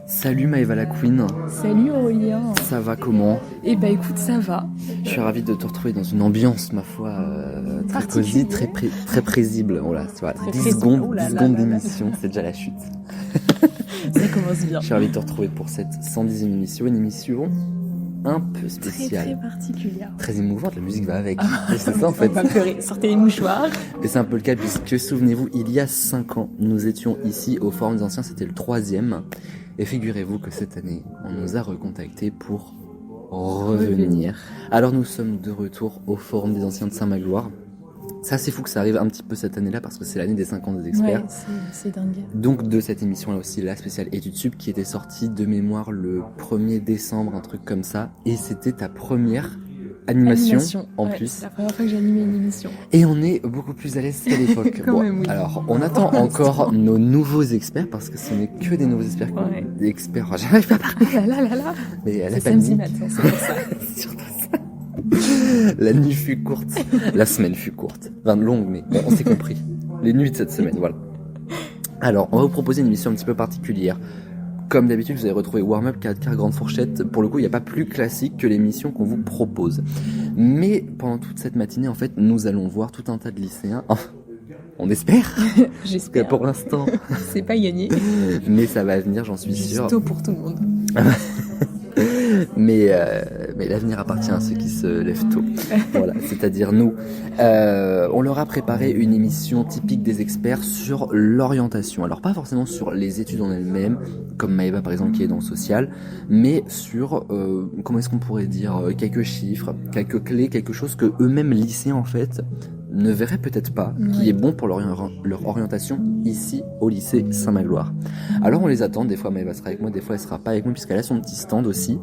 Salut Maëva la Queen. Salut Aurélien. Ça va comment? Eh bah écoute, ça va. Je suis ravie de te retrouver dans une ambiance, ma foi, très cosy, très paisible. Voilà, tu vois, 10 secondes, 10 secondes d'émission, c'est déjà la chute. Ça commence bien. Je suis ravie de te retrouver pour cette 110e émission, une émission un peu spéciale. Très particulière. Très émouvante, la musique va avec. C'est ça en fait. On va pleurer, sortez les mouchoirs. Et c'est un peu le cas puisque, souvenez-vous, il y a 5 ans, nous étions ici au Forum des Anciens, c'était le 3e. Et figurez-vous que cette année, on nous a recontactés pour revenir. Alors nous sommes de retour au Forum des Anciens de Saint-Magloire. C'est assez fou que ça arrive un petit peu cette année-là parce que c'est l'année des 5 ans des experts. Ouais, c'est dingue. Donc de cette émission-là aussi, la spéciale Études Sup qui était sortie de mémoire le 1er décembre, un truc comme ça. Et c'était ta première animation en plus. C'est la première fois que j'animais une émission. Et on est beaucoup plus à l'aise qu'à l'époque. Quand même, oui. Alors, on attend encore nos nouveaux experts parce que ce n'est que des nouveaux experts. Ouais. Des experts. Oh, j'arrive pas à parler. Là. Mais elle a C'est pas samedi dit. matin, c'est pour ça. Surtout ça. La nuit fut courte. La semaine fut courte. Enfin, longue, mais bon, on s'est compris. Les nuits de cette semaine, voilà. Alors, on va vous proposer une émission un petit peu particulière. Comme d'habitude, vous allez retrouver Warm-Up, 4 quarts, Grande Fourchette. Pour le coup, il n'y a pas plus classique que l'émission qu'on vous propose. Mais pendant toute cette matinée, en fait, nous allons voir tout un tas de lycéens. Enfin, on espère. J'espère. Que pour l'instant. C'est pas gagné. Mais ça va venir, j'en suis sûr. C'est tôt pour tout le monde. Mais l'avenir appartient à ceux qui se lèvent tôt. Voilà, c'est-à-dire nous. On leur a préparé une émission typique des experts sur l'orientation. Alors pas forcément sur les études en elles-mêmes, comme Maëva par exemple qui est dans le social, mais sur, comment est-ce qu'on pourrait dire, quelques chiffres, quelques clés, quelque chose que eux-mêmes lycéens en fait ne verraient peut-être pas, qui est bon pour leur orientation ici au lycée Saint-Magloire. Alors on les attend, des fois Maëva sera avec moi, des fois elle sera pas avec moi puisqu'elle a son petit stand aussi.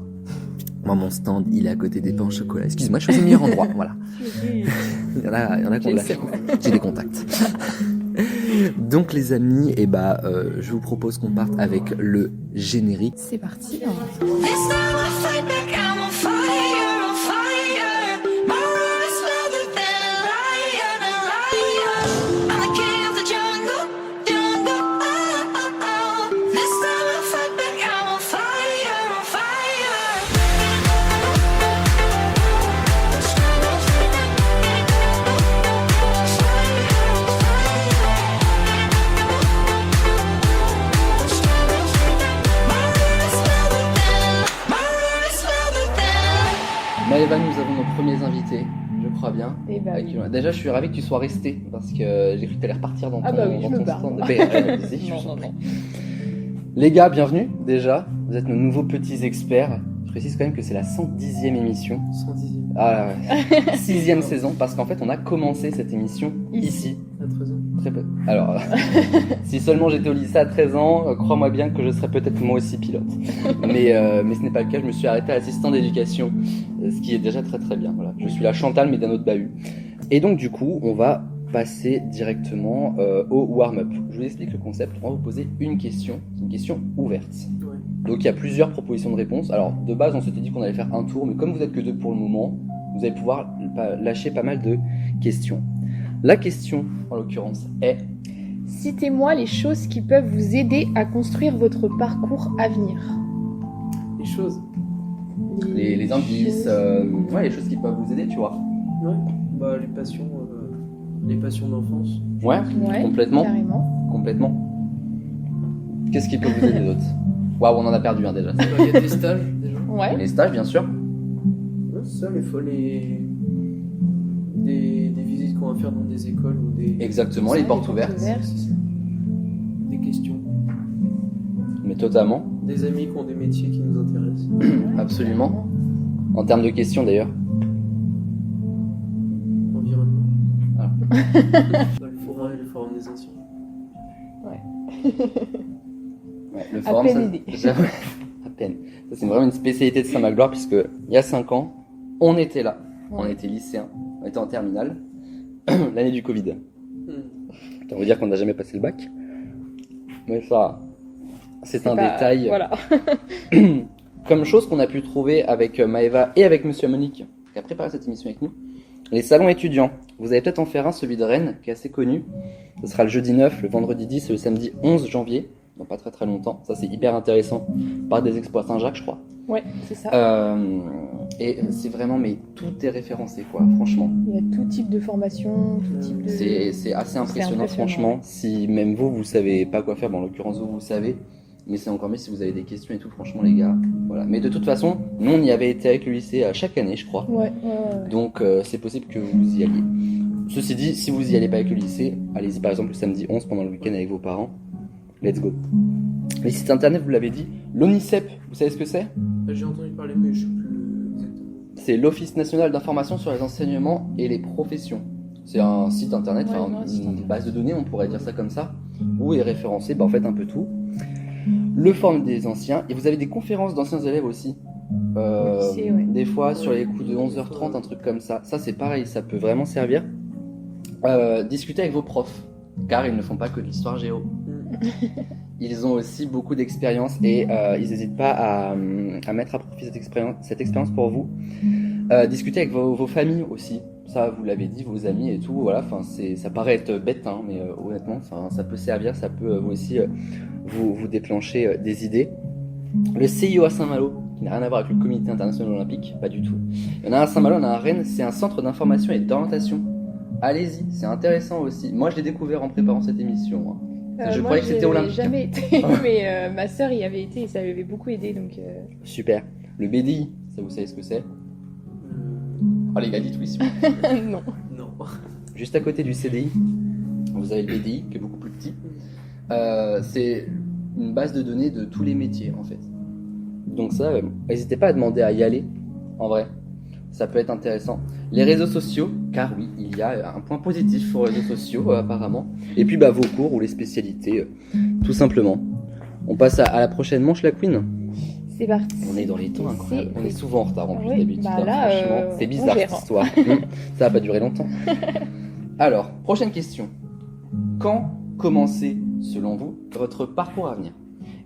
Moi mon stand il est à côté des pains au chocolat. Excuse-moi, je choisis le meilleur endroit, voilà. Il y en a qui ont de la chance. J'ai des contacts. Donc les amis, je vous propose qu'on parte avec le générique. C'est parti. Maëva, nous avons nos premiers invités, je crois bien. Eh ben, oui. Déjà, je suis ravi que tu sois resté parce que j'ai cru que tu allais repartir dans ton, Ah bah oui, je dans me ton barre. stand. Non. Les gars, bienvenue déjà. Vous êtes nos nouveaux petits experts. Je précise quand même que c'est la 110e émission. 110e. Ah ouais. 6e saison parce qu'en fait, on a commencé cette émission ici. À 13 ans. Très peu. Alors, si seulement j'étais au lycée à 13 ans, crois-moi bien que je serais peut-être moi aussi pilote. Mais ce n'est pas le cas, je me suis arrêté à assistant d'éducation, ce qui est déjà très très bien. Voilà. Je suis la Chantal, mais d'un autre bahut. Et donc du coup, on va passer directement au warm-up. Je vous explique le concept, on va vous poser une question ouverte. Ouais. Donc il y a plusieurs propositions de réponse. Alors de base, on s'était dit qu'on allait faire un tour, mais comme vous êtes que deux pour le moment, vous allez pouvoir lâcher pas mal de questions. La question, en l'occurrence, est... Citez-moi les choses qui peuvent vous aider à construire votre parcours à venir. Les choses. Les indices, les choses qui peuvent vous aider, tu vois. Ouais. Bah, les passions d'enfance. Ouais, complètement. Carrément. Qu'est-ce qui peut vous aider d'autre? Waouh, on en a perdu un déjà. Il y a des stages, déjà. Ouais. Les stages, bien sûr. Ouais, c'est ça, des visites qu'on va faire dans des écoles ou des... Exactement, les portes ouvertes. C'est ça. Des questions. Mais totalement, Des amis qui ont des métiers qui nous intéressent. absolument. En termes de questions d'ailleurs. Environnement. Voilà. Bah, le forum des anciens. Ouais, le À forum, peine ça, aidé. j'avoue, à peine. Ça, c'est vraiment une spécialité de Saint-Magloire puisque il y a 5 ans, on était là. On était lycéens, on était en terminale. L'année du Covid. Ça veut dire qu'on n'a jamais passé le bac. Mais ça, c'est un détail. Voilà. Comme chose qu'on a pu trouver avec Maëva et avec Monsieur Monique, qui a préparé cette émission avec nous, les salons étudiants. Vous allez peut-être en faire un, celui de Rennes, qui est assez connu. Ce sera le jeudi 9, le vendredi 10 et le samedi 11 janvier. dans pas très très longtemps. Ça, c'est hyper intéressant. Par des expos à Saint-Jacques, je crois. Ouais, c'est ça. Et c'est vraiment, mais tout est référencé, quoi, franchement. Il y a tout type de formation, tout type de... C'est assez impressionnant, franchement. Si même vous savez pas quoi faire, bon, en l'occurrence, vous savez. Mais c'est encore mieux si vous avez des questions et tout, franchement, les gars. Voilà. Mais de toute façon, nous, on y avait été avec le lycée à chaque année, je crois. Ouais. Donc, c'est possible que vous y alliez. Ceci dit, si vous y allez pas avec le lycée, allez-y par exemple le samedi 11 pendant le week-end avec vos parents. Let's go. Les sites internet, vous l'avez dit. L'ONICEP, vous savez ce que c'est ? J'ai entendu parler, mais je sais plus exactement. C'est l'Office national d'information sur les enseignements et les professions. C'est un site internet, Ouais, enfin, un site une internet. base de données, on pourrait dire ça comme ça, où est référencé en fait un peu tout. Le forum des anciens, et vous avez des conférences d'anciens élèves aussi. Au lycée, ouais. Des fois sur les coups de 11h30, un truc comme ça. Ça c'est pareil, ça peut vraiment servir. Discuter avec vos profs, car ils ne font pas que de l'histoire géo. Ils ont aussi beaucoup d'expérience et ils n'hésitent pas à mettre à profit cette expérience pour vous. Discuter avec vos familles aussi, ça vous l'avez dit, vos amis et tout. Voilà, enfin ça paraît être bête, hein, mais honnêtement, ça peut servir, ça peut vous aussi vous déclencher des idées. Le CIO à Saint-Malo, qui n'a rien à voir avec le Comité international olympique, pas du tout. Il y en a un à Saint-Malo, il y en a un à Rennes, c'est un centre d'information et d'orientation. Allez-y, c'est intéressant aussi. Moi, je l'ai découvert en préparant cette émission. Je moi, croyais que c'était olympique. Jamais été, mais ma sœur y avait été et ça lui avait beaucoup aidé. Donc, Super. Le BDI, ça vous savez ce que c'est ? Oh les gars, dites oui. non. Non. Juste à côté du CDI, vous avez le BDI qui est beaucoup plus petit. C'est une base de données de tous les métiers en fait. Donc ça, n'hésitez pas à demander à y aller, en vrai. Ça peut être intéressant. Les réseaux sociaux, car oui, il y a un point positif aux réseaux sociaux apparemment. Et puis vos cours ou les spécialités, tout simplement. On passe à la prochaine manche, la Queen. C'est parti. On est dans les temps incroyables. On est C'est- souvent en retard en plus Oui, d'habitude. bah hein, là, franchement, c'est on bizarre gère, cette hein. histoire. Ça va pas durer longtemps. Alors, prochaine question. Quand commencer, selon vous, votre parcours à venir ?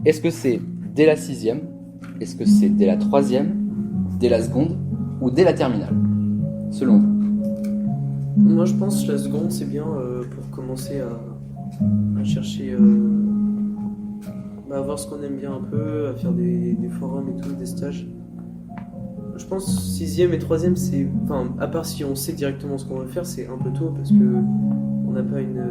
Est-ce que c'est dès la 6e ? Est-ce que c'est dès la 3e ? Dès la seconde ? Ou dès la terminale ? Selon vous ? Moi, je pense que la seconde, c'est bien pour commencer à chercher, à voir ce qu'on aime bien un peu, à faire des forums et tout, des stages. Je pense 6e et 3e, c'est. Enfin, à part si on sait directement ce qu'on veut faire, c'est un peu tôt parce que on n'a pas une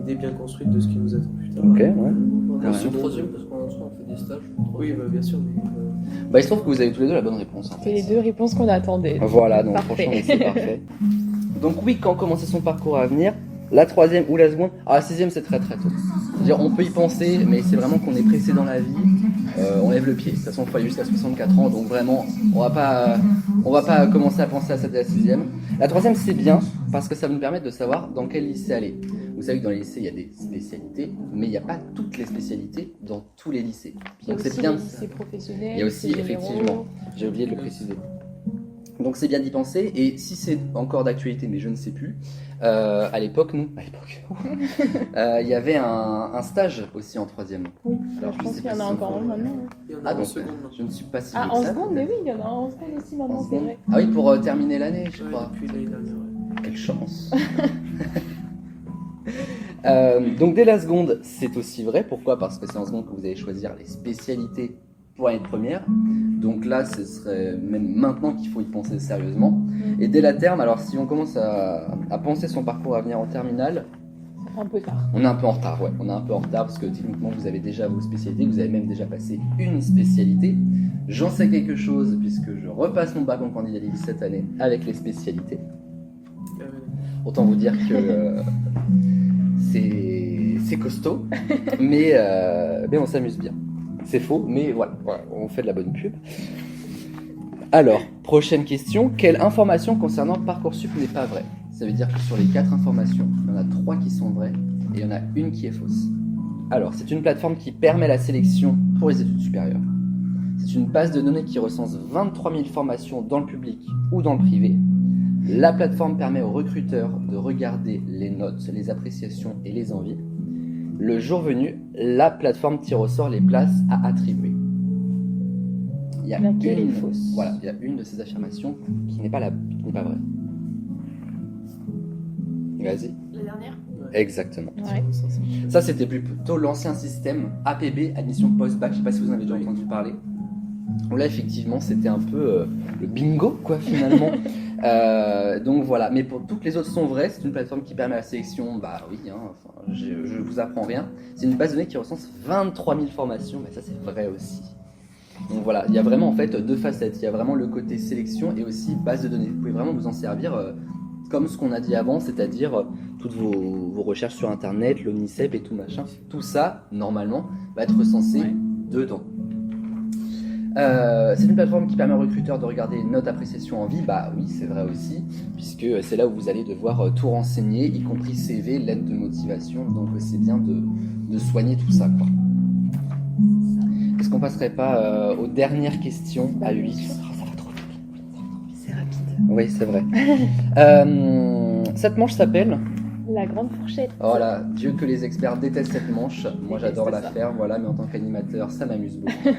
idée bien construite de ce qui nous attend plus tard. Ok, ouais. Voilà, Ouais. seconde, Troisième, parce qu'en soi, on fait des stages. Oui, bah, bien sûr, mais. Bah, il se trouve que vous avez tous les deux la bonne réponse. En C'est les fait. deux réponses qu'on attendait. Voilà, donc Parfait. franchement, c'est parfait. Donc oui, quand commencer son parcours à venir, la 3e ou la seconde, la 6e c'est très très tôt. C'est-à-dire, on peut y penser, mais c'est vraiment qu'on est pressé dans la vie, on lève le pied. De toute façon, il faut aller jusqu'à 64 ans, donc vraiment, on va pas commencer à penser à cette la 6e. La 3e c'est bien, parce que ça va nous permettre de savoir dans quel lycée aller. Vous savez que dans les lycées, il y a des spécialités, mais il n'y a pas toutes les spécialités dans tous les lycées. Il y a Donc aussi c'est bien. les lycées professionnels. Il y a aussi, lycées généraux. effectivement, j'ai oublié de le préciser. Donc c'est bien d'y penser, et si c'est encore d'actualité, mais je ne sais plus, à l'époque, il y avait un stage aussi en 3e. Oui, Alors, je je pense sais qu'il y pas en a si encore c'est un maintenant. Il y en a Ah en donc, seconde. je ne suis pas si Ah, vieux que en ça, seconde, peut-être. mais oui, il y en a en seconde aussi En maintenant, c'est seconde. vrai. Ah oui, pour terminer l'année, je Ouais, crois. depuis l'année dernière, ouais. Quelle chance. Donc dès la seconde, c'est aussi vrai. Pourquoi ? Parce que c'est en seconde que vous allez choisir les spécialités pour l'année de première. Donc là, ce serait même maintenant qu'il faut y penser sérieusement. Et dès la terme, alors si on commence à penser son parcours à venir en terminale, Ça fait un peu tard. on est un peu en retard, ouais. On est un peu en retard parce que techniquement, vous avez déjà vos spécialités, vous avez même déjà passé une spécialité. J'en sais quelque chose puisque je repasse mon bac en candidat libre cette année avec les spécialités. Ah ouais. Autant vous dire que c'est costaud, mais on s'amuse bien. C'est faux, mais voilà, on fait de la bonne pub. Alors, prochaine question. Quelle information concernant Parcoursup n'est pas vraie ? Ça veut dire que sur les 4 informations, il y en a 3 qui sont vraies et il y en a une qui est fausse. Alors, c'est une plateforme qui permet la sélection pour les études supérieures. C'est une base de données qui recense 23 000 formations dans le public ou dans le privé. La plateforme permet aux recruteurs de regarder les notes, les appréciations et les envies. Le jour venu, la plateforme tire au sort les places à attribuer. Il y a Laquelle une, est fausse ? Voilà, il y a une de ces affirmations qui n'est pas vraie. Vas-y. La dernière ? Ouais. Exactement. Ouais. Ça, c'était plutôt l'ancien système APB, admission post-bac. Je sais pas si vous en avez déjà entendu parler. Là, effectivement, c'était un peu le bingo, quoi, finalement. Donc voilà. Mais pour toutes les autres sont vraies. C'est une plateforme qui permet la sélection. Bah oui, hein, enfin, je vous apprends rien. C'est une base de données qui recense 23 000 formations. Mais ça, c'est vrai aussi. Donc voilà, il y a vraiment en fait deux facettes. Il y a vraiment le côté sélection et aussi base de données. Vous pouvez vraiment vous en servir comme ce qu'on a dit avant, c'est-à-dire toutes vos recherches sur Internet, l'Omnicep et tout machin. Tout ça, normalement, va être recensé dedans. C'est une plateforme qui permet aux recruteurs de regarder les notes appréciation en vie. Bah oui, c'est vrai aussi, puisque c'est là où vous allez devoir tout renseigner, y compris CV, lettre de motivation. Donc c'est bien de soigner tout ça, quoi. Est-ce qu'on passerait pas aux dernières questions à 8 Ça va trop vite. C'est rapide. Oui, c'est vrai. Cette manche s'appelle La grande fourchette. Voilà, Dieu que les experts détestent cette manche. Moi, j'adore la ça. faire, voilà, mais en tant qu'animateur, ça m'amuse beaucoup.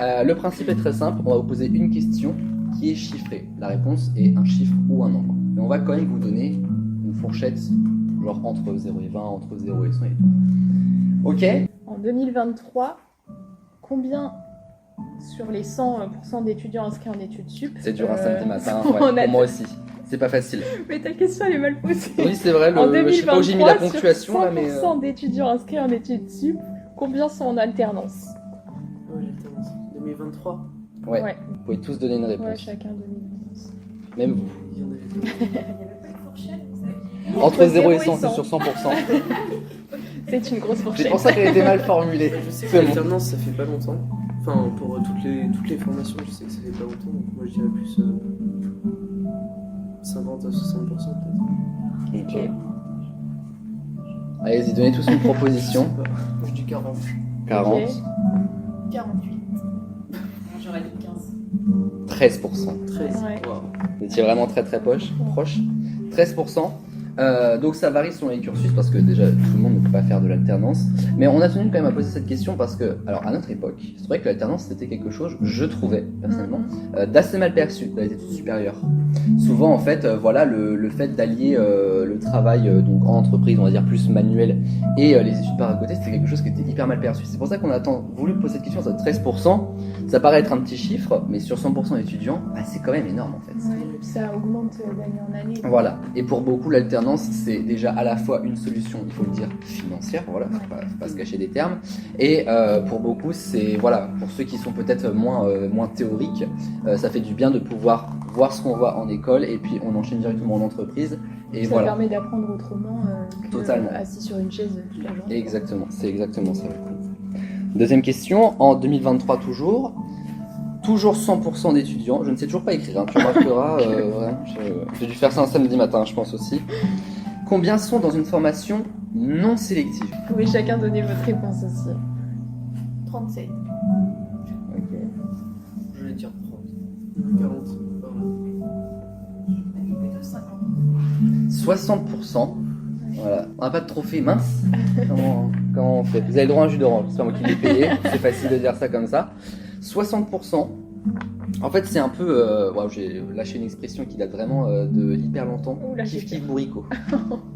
Le principe est très simple. On va vous poser une question qui est chiffrée. La réponse est un chiffre ou un nombre. Mais on va quand même vous donner une fourchette, genre entre 0 et 20, entre 0 et 100 et tout. Ok ? En 2023, combien sur les 100% d'étudiants inscrits en études sup C'est dur un samedi matin, on ouais, a- pour moi aussi. C'est pas facile. Mais ta question elle est mal posée. Oui, c'est vrai, En je sais pas où j'ai mis la ponctuation sur 100% là, mais. d'étudiants inscrits en études sup, combien sont en alternance? Ouais, l'alternance. 2023. Ouais, Ouais. vous pouvez tous donner une Ouais, réponse. chacun 2012. Même vous. Il y en avait deux. Entre 0 et 100, c'est sur 100%. C'est une grosse C'est fourchette. pour ça qu'elle était mal formulée. Je sais que C'est bon. l'alternance ça fait pas longtemps. Enfin, pour toutes les formations, je sais que ça fait pas longtemps. Donc moi je dirais plus 50 à 60% peut-être. Ok. Allez-y, donnez tous une proposition. Je sais pas. Moi, je dis 40. 40, Ok. 48. J'aurais dit 15. 13%. 13. Ouais. Waouh. Vous étiez vraiment très proche. 13%. Donc ça varie selon les cursus parce que déjà tout le monde ne peut pas faire de l'alternance. Mais on a tenu quand même à poser cette question parce que, alors à notre époque, c'est vrai que l'alternance c'était quelque chose, je trouvais personnellement, d'assez mal perçu dans les études supérieures. Souvent en fait, voilà, le fait d'allier le travail donc en entreprise, on va dire plus manuel, et les études par à côté, c'était quelque chose qui était hyper mal perçu. C'est pour ça qu'on a voulu poser cette question, ça 13%. Ça paraît être un petit chiffre, mais sur 100% d'étudiants, bah, c'est quand même énorme en fait. Ouais, et puis ça augmente d'année en année. Voilà, et pour beaucoup l'alternance c'est déjà à la fois une solution, il faut le dire, financière, voilà, faut pas se cacher des termes, et pour beaucoup c'est, voilà, pour ceux qui sont peut-être moins théoriques, ça fait du bien de pouvoir voir ce qu'on voit en école et puis on enchaîne directement en entreprise, et Ça voilà. permet d'apprendre autrement que Totalement. assis sur une chaise toute la journée. Exactement, c'est exactement ça. Deuxième question, en 2023 toujours 100% d'étudiants, je ne sais toujours pas écrire, hein, tu remarqueras, vraiment, j'ai dû faire ça un samedi matin, je pense aussi. Combien sont dans une formation non sélective? Vous pouvez chacun donner votre réponse aussi. 37. Je vais dire 30. 40. Voilà. Plutôt 50. 60%. Voilà. On n'a pas de trophée, mince. Comment on fait? Vous avez le droit à un jus d'orange, c'est pas moi qui l'ai payé, c'est facile de dire ça comme ça. 60%. En fait, c'est un peu. Wow, j'ai lâché une expression qui date vraiment de hyper longtemps. Oula, j'ai Kiff kiff peur. bourricot.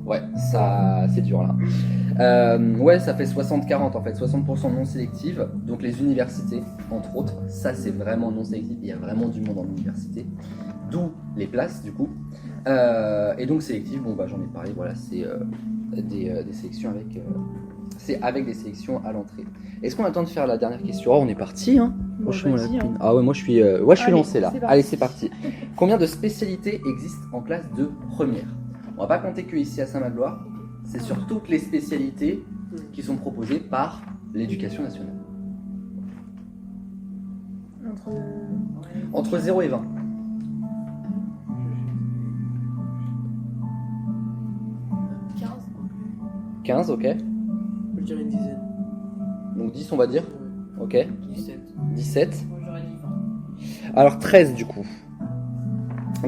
Ouais, ça, c'est dur là. Ouais, ça fait 60-40 en fait. 60% non sélective. Donc les universités, entre autres, ça c'est vraiment non sélectif. Il y a vraiment du monde en université. D'où les places du coup. Et donc sélectif, bon bah j'en ai parlé. Voilà, c'est des sélections avec. C'est avec des sélections à l'entrée. Est-ce qu'on a le temps de faire la dernière question? Oh, on est parti, hein. Bon, Franchement, vas-y, la hein. queen. Ah ouais, moi je suis Allez, lancé là. c'est parti. Allez, c'est parti. Combien de spécialités existent en classe de première? On va pas compter que ici à Saint-Magloire. C'est sur toutes les spécialités qui sont proposées par l'éducation nationale. Entre 0 et 20. 15. 15, ok. Je dirais une dizaine. Donc 10, on va dire. Ok. 17. 17. Moi j'aurais dit 20. Alors 13 du coup.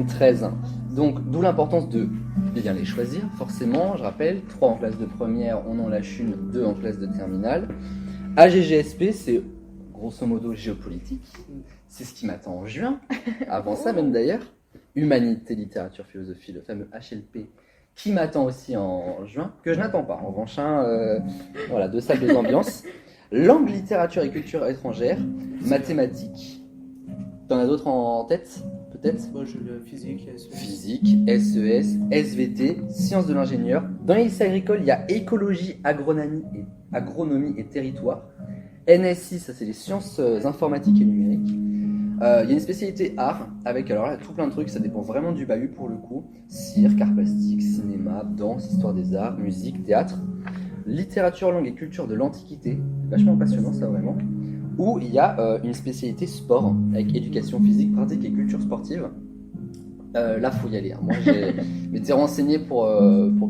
13. Donc d'où l'importance de bien les choisir, forcément. Je rappelle, 3 en classe de première, on en lâche une, 2 en classe de terminale. AGGSP, c'est grosso modo géopolitique. C'est ce qui m'attend en juin. Avant ça même d'ailleurs. Humanité, littérature, philosophie, le fameux HLP qui m'attend aussi en juin, que je n'attends pas en revanche, voilà, 2 salles, 2 ambiances. Langue, littérature et culture étrangère, mathématiques. T'en as d'autres en tête, peut-être? Moi j'ai la physique, Physique, SES, SVT, sciences de l'ingénieur. Dans les lycées agricoles, il y a écologie, agronomie et territoire. NSI, ça c'est les sciences informatiques et numériques. Il y a une spécialité art avec alors là tout plein de trucs, ça dépend vraiment du bahut pour le coup. Cirque, art plastique, cinéma, danse, histoire des arts, musique, théâtre. Littérature, langue et culture de l'Antiquité, vachement passionnant ça vraiment. Où il y a une spécialité sport avec éducation physique, pratique et culture sportive. Là, faut y aller. Hein. Moi, je m'étais renseigné pour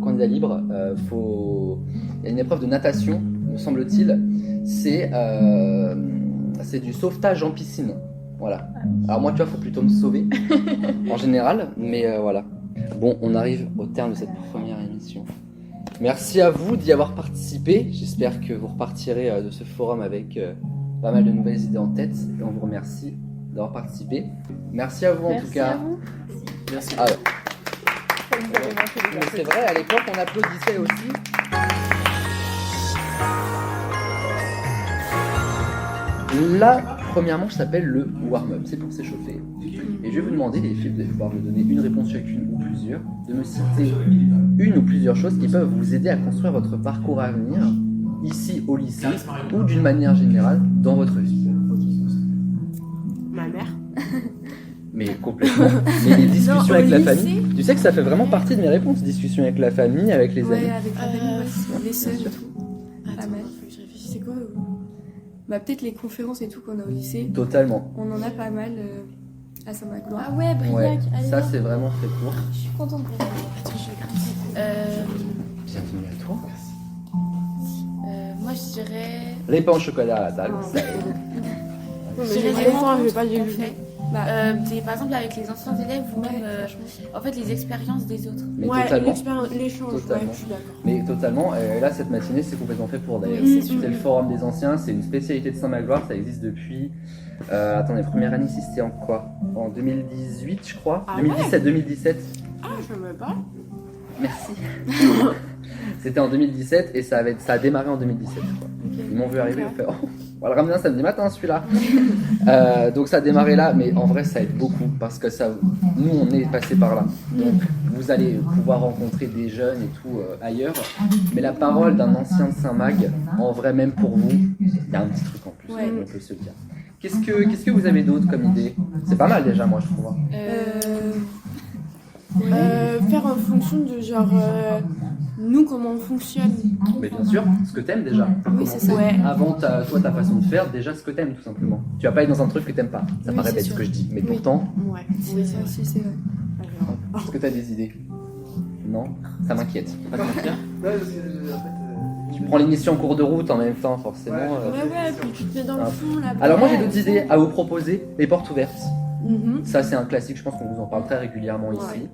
candidat libre. Il y a une épreuve de natation, me semble-t-il. C'est du sauvetage en piscine. Voilà. Alors moi, tu vois, faut plutôt me sauver en général, mais voilà. Bon, on arrive au terme de cette première émission. Merci à vous d'y avoir participé. J'espère que vous repartirez de ce forum avec pas mal de nouvelles idées en tête. Et on vous remercie d'avoir participé. Merci à vous en tout cas. Merci à vous. Merci. Ah ouais. Ça nous avait manqué les Mais c'est vrai, à l'époque, on applaudissait aussi. La première manche s'appelle le warm-up, c'est pour s'échauffer. Et je vais vous demander, les filles, vous allez pouvoir me donner une réponse chacune ou plusieurs, de me citer une ou plusieurs choses qui peuvent vous aider à construire votre parcours à venir, ici au lycée, ou d'une manière générale, dans votre vie. Ma mère. Mais complètement. Mais les discussions Non, au avec la lycée. famille, tu sais que ça fait vraiment partie de mes réponses, discussions avec la famille, avec les amis. Ouais, avec la famille, ouais, les sœurs et sûr. tout. Attends, Pas mal. faut que je réfléchisse. C'est quoi Bah peut-être les conférences et tout qu'on a au lycée. Totalement. On en a pas mal à Saint-Magloire. Ah ouais, Briac, Ouais, allez, ça viens. c'est vraiment très court. Je suis contente pour vous. Attends, je vais grimper. Bienvenue à toi. Moi, je dirais... Les pains au chocolat à la table, ça aide. mais Je j'ai dirais des des fois, rencontres je vais pas les qu'on juger. fait. Bah, Par exemple, avec les anciens élèves ou même en fait, les expériences des autres. Mais ouais, totalement. l'échange, ouais, Totalement. je suis d'accord. Mais totalement, et là cette matinée c'est complètement fait pour d'ailleurs. Oui, C'est le forum des anciens, c'est une spécialité de Saint-Magloire, ça existe depuis. Attendez, première année ici c'était en quoi? En 2018 je crois. Ah ouais. 2017. Ah, je ne veux pas. Merci. C'était en 2017 et ça a démarré en 2017 je crois. Ils m'ont vu arriver, ils ont fait oh, on va le ramener un samedi matin celui-là. Donc ça a démarré là, mais en vrai ça aide beaucoup parce que ça, nous on est passé par là. Donc vous allez pouvoir rencontrer des jeunes et tout ailleurs. Mais la parole d'un ancien de Saint-Mag, en vrai même pour vous, il y a un petit truc en plus, Ouais. on peut se le dire. Qu'est-ce que vous avez d'autre comme idée? C'est pas mal déjà moi je trouve. Hein. Faire en fonction de genre nous comment on fonctionne. Mais bien sûr, ce que t'aimes déjà. Oui, c'est ça. Ouais. Avant toi ta façon de faire, déjà ce que t'aimes tout simplement. Tu vas pas être dans un truc que t'aimes pas. Ça Oui, paraît c'est bête ce sûr. que je dis, mais Oui. pourtant, Ouais, oui, ça aussi c'est vrai. est-ce que t'as des idées? Non? Ça m'inquiète. Pas de mentir. Ouais, parce que, en fait, Tu prends l'émission en cours de route en même temps, forcément. Ouais, puis tu te mets dans le Ah. fond là. Alors moi j'ai d'autres idées à vous proposer. Les portes ouvertes. Mhm. Ça c'est un classique, je pense qu'on vous en parle très régulièrement Ouais. ici.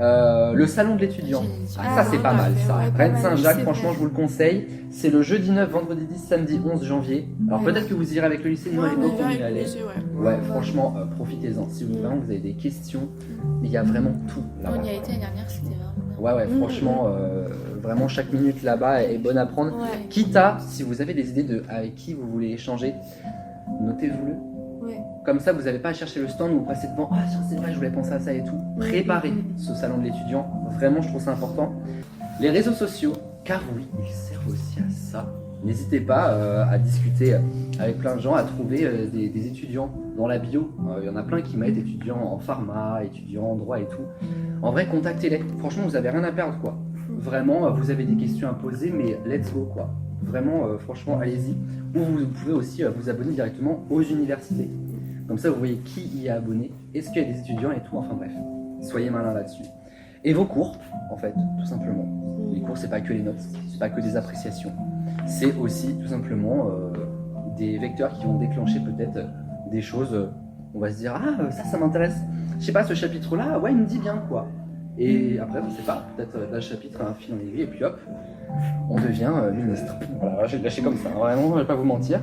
Le salon de l'étudiant. Ah, Ça c'est pas mal ça. ouais, pas Rennes mal, Saint-Jacques, c'est franchement vrai. je vous le conseille. C'est le jeudi 9, vendredi 10, samedi 11 janvier. Alors Ouais. peut-être que vous irez avec le lycée, nous à Ouais, l'époque on on y y va allait. avec le lycée, ouais. Ouais, franchement, profitez-en. Si vous, vraiment, vous avez des questions, il y a vraiment tout là-bas. On y a été l'année dernière, c'était vraiment bien. Ouais, franchement, vraiment, chaque minute là-bas est bonne à prendre. Ouais. Quitte à, si vous avez des idées de avec qui vous voulez échanger, notez-vous-le. Ouais. Comme ça, vous n'avez pas à chercher le stand ou vous passez devant. Ah, tiens, c'est vrai, je voulais penser à ça et tout. Préparez ce salon de l'étudiant. Vraiment, je trouve ça important. Les réseaux sociaux, car oui, ils servent aussi à ça. N'hésitez pas à discuter avec plein de gens, à trouver des étudiants dans la bio. Il y en a plein qui mettent étudiants en pharma, étudiants en droit et tout. En vrai, contactez-les. Franchement, vous avez rien à perdre, quoi. Vraiment, vous avez des questions à poser, mais let's go, quoi. Vraiment, franchement, allez-y. Ou vous pouvez aussi vous abonner directement aux universités. Comme ça, vous voyez qui y est abonné, est-ce qu'il y a des étudiants et tout. Enfin bref, soyez malins là-dessus. Et vos cours, en fait, tout simplement. Les cours, c'est pas que les notes, c'est pas que des appréciations. C'est aussi, tout simplement, des vecteurs qui vont déclencher peut-être des choses. On va se dire, ah, ça m'intéresse. Je sais pas, ce chapitre-là, ouais, il me dit bien, quoi. Et après, on sait pas, peut-être d'un chapitre à un fil en aiguille, et puis hop, on devient ministre. Voilà, je vais lâcher comme ça, vraiment, je vais pas vous mentir.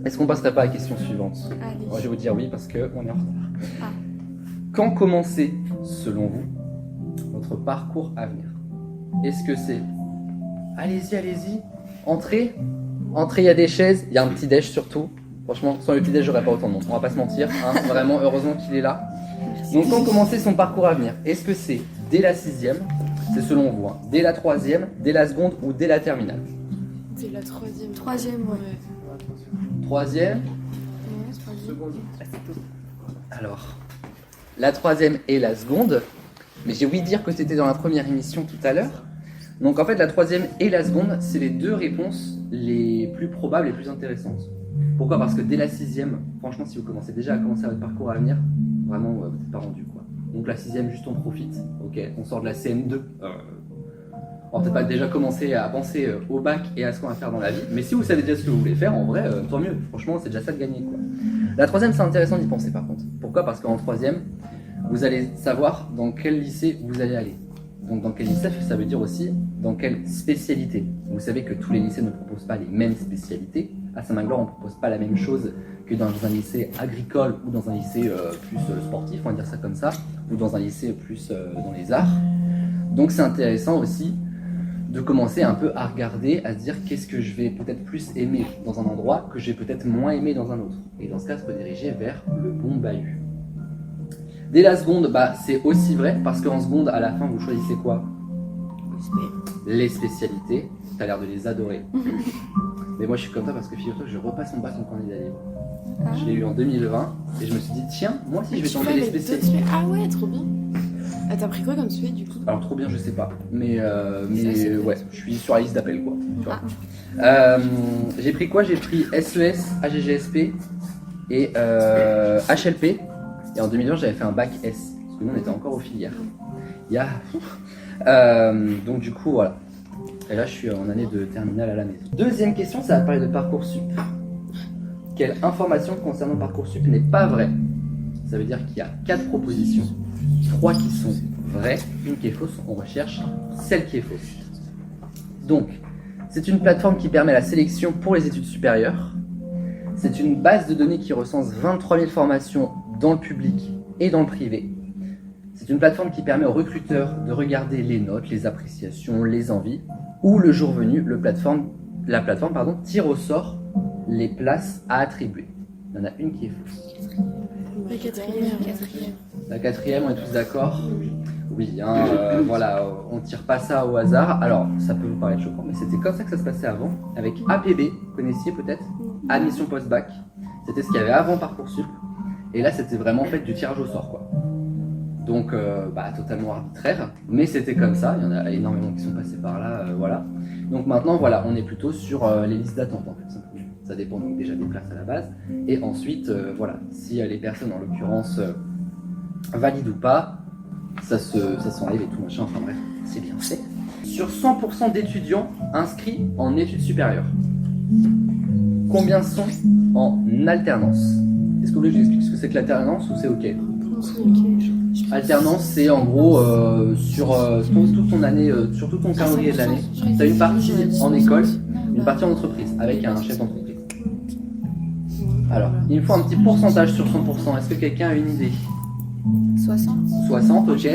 Est-ce qu'on passerait pas à la question suivante? Allez. Moi, je vais vous dire oui parce qu'on est en retard. Ah. Quand commencer, selon vous, votre parcours à venir? est-ce que c'est... Allez-y, allez-y. Entrez. Entrez, il y a des chaises. Il y a un petit déj surtout. Franchement, sans le petit déj, j'aurais pas autant de monde. On va pas se mentir. Hein. Vraiment, heureusement qu'il est là. Donc, quand commencer son parcours à venir, est-ce que c'est dès la 6e, c'est selon vous, hein, dès la 3e, dès la seconde ou dès la terminale? C'est la troisième. Troisième, ouais. 3e. Seconde. Alors, la 3e et la seconde. Mais j'ai ouï dire que c'était dans la première émission tout à l'heure. Donc en fait, la 3e et la seconde, c'est les deux réponses les plus probables et les plus intéressantes. Pourquoi? Parce que dès la 6e, franchement, si vous commencez déjà à commencer votre parcours à venir, vraiment, vous n'êtes pas rendu, quoi. Donc la 6e, juste on profite. Ok, on sort de la CM2. On va peut-être pas déjà commencer à penser au bac et à ce qu'on va faire dans la vie. Mais si vous savez déjà ce que vous voulez faire, en vrai, tant mieux. Franchement, c'est déjà ça de gagner, quoi. La 3e, c'est intéressant d'y penser par contre. Pourquoi? Parce qu'en 3e, vous allez savoir dans quel lycée vous allez aller. Donc dans quel lycée, ça veut dire aussi dans quelle spécialité. Vous savez que tous les lycées ne proposent pas les mêmes spécialités. À Saint-Magloire, on ne propose pas la même chose que dans un lycée agricole ou dans un lycée plus sportif, on va dire ça comme ça, ou dans un lycée plus dans les arts. Donc c'est intéressant aussi de commencer un peu à regarder, à se dire qu'est-ce que je vais peut-être plus aimer dans un endroit que je vais peut-être moins aimer dans un autre. Et dans ce cas, se rediriger vers le bon bahut. Dès la seconde, c'est aussi vrai, parce qu'en seconde, à la fin, vous choisissez quoi? Les spécialités. Tu as l'air de les adorer. Mais moi, je suis comme ça parce que figure-toi que je repasse mon bac en candidat libre. Je l'ai eu en 2020 et je me suis dit, tiens, moi aussi, je vais tenter les spécialités. Ah ouais, trop bien. Ah, t'as pris quoi comme sujet du coup? Alors, trop bien, je sais pas. Mais ouais, je suis sur la liste d'appel, quoi. Tu vois. J'ai pris quoi? J'ai pris SES, AGGSP et HLP. Et en 2020, j'avais fait un bac S, parce que nous, on était encore aux filières. Donc du coup, voilà. Et là, je suis en année de terminale à la maison. Deuxième question, ça va parler de Parcoursup. Quelle information concernant Parcoursup n'est pas vraie? Ça veut dire qu'il y a 4 propositions, 3 qui sont vraies, une qui est fausse. On recherche celle qui est fausse. Donc, c'est une plateforme qui permet la sélection pour les études supérieures. C'est une base de données qui recense 23 000 formations dans le public et dans le privé. C'est une plateforme qui permet aux recruteurs de regarder les notes, les appréciations, les envies, ou le jour venu, la plateforme tire au sort les places à attribuer. Il y en a une qui est fausse. La quatrième. La 4e, on est tous d'accord? Oui, voilà, on tire pas ça au hasard. Alors, ça peut vous paraître choquant, mais c'était comme ça que ça se passait avant, avec APB, vous connaissiez peut-être? Admission post-bac. C'était ce qu'il y avait avant Parcoursup. Et là, c'était vraiment fait du tirage au sort, quoi. Donc, totalement arbitraire, mais c'était comme ça. Il y en a énormément qui sont passés par là, voilà. Donc maintenant, voilà, on est plutôt sur les listes d'attente, en fait. Ça dépend donc déjà des places à la base. Et ensuite, voilà, si les personnes, en l'occurrence, valident ou pas, ça s'enlève et tout machin. Enfin bref, c'est bien fait. Sur 100% d'étudiants inscrits en études supérieures, combien sont en alternance? Est-ce que vous voulez que je vous explique ce que c'est que l'alternance ou c'est ok? Alternance, c'est en gros sur toute ton année, sur tout ton calendrier de l'année, tu as une partie en école, une partie en entreprise, avec un chef d'entreprise. Alors, il me faut un petit pourcentage sur 100%. Est-ce que quelqu'un a une idée? 60. 60, ok.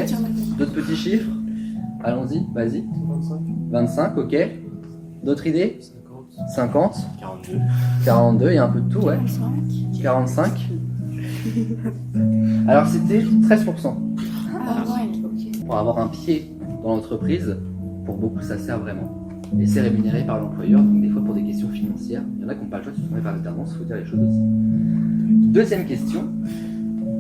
D'autres petits chiffres? Allons-y, vas-y. 25. 25, ok. D'autres idées? 50. 50. 42, il y a un peu de tout, ouais. 45. Alors c'était 13%. Ah ouais. Pour avoir un pied dans l'entreprise, pour beaucoup ça sert vraiment. Et c'est rémunéré par l'employeur, donc des fois pour des questions financières. Il y en a qui n'ont pas le choix de se tourner vers l'alternance, il faut dire les choses aussi. Deuxième question.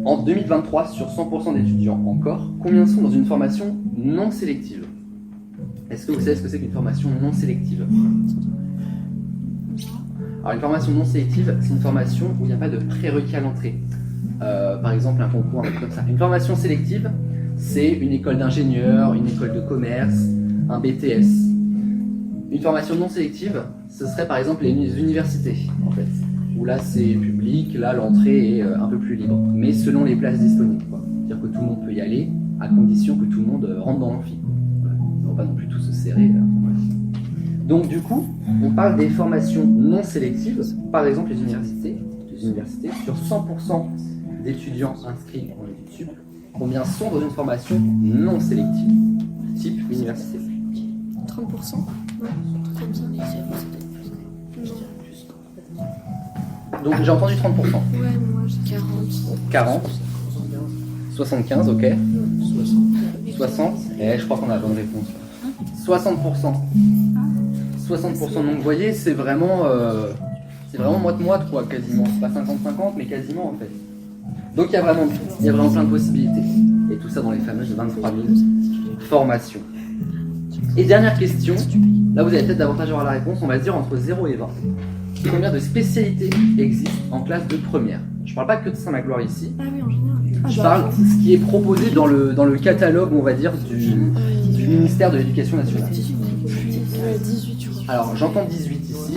En 2023, sur 100% d'étudiants encore, combien sont dans une formation non sélective? Est-ce que vous savez ce que c'est qu'une formation non sélective? Alors une formation non sélective, c'est une formation où il n'y a pas de prérequis à l'entrée. Par exemple un concours, un truc comme ça. Une formation sélective, c'est une école d'ingénieur, une école de commerce, un BTS. Une formation non sélective, ce serait par exemple les universités, en fait. Où là c'est public, là l'entrée est un peu plus libre. Mais selon les places disponibles, quoi. C'est-à-dire que tout le monde peut y aller, à condition que tout le monde rentre dans l'amphi. Voilà. Ils ne vont pas non plus tous se serrer. Voilà. Donc du coup, on parle des formations non sélectives, par exemple les universités, sur 100% d'étudiants inscrits en études sup, combien sont dans une formation non sélective, type université? 30%. Ouais, Comme ça, mais c'est vrai, ça doit être plus. non. Donc j'ai entendu 30%. Ouais, moi j'ai 40. 40, 75, ok. 60, je crois qu'on a la bonne réponse. 60%. 60%, donc vous voyez, c'est vraiment moite-moite quoi, quasiment. C'est pas 50-50, mais quasiment en fait. Donc il y a vraiment plein de possibilités. Et tout ça dans les fameuses 23 000 formations. Et dernière question, là vous allez peut-être davantage avoir la réponse, on va se dire entre 0 et 20. Combien de spécialités existent en classe de première? Je parle pas que de Saint-Magloire ici. Ah oui, en général. Je parle de ce qui est proposé dans le catalogue, on va dire, du ministère de l'Éducation nationale. 18, je crois. Alors, j'entends 18 ici.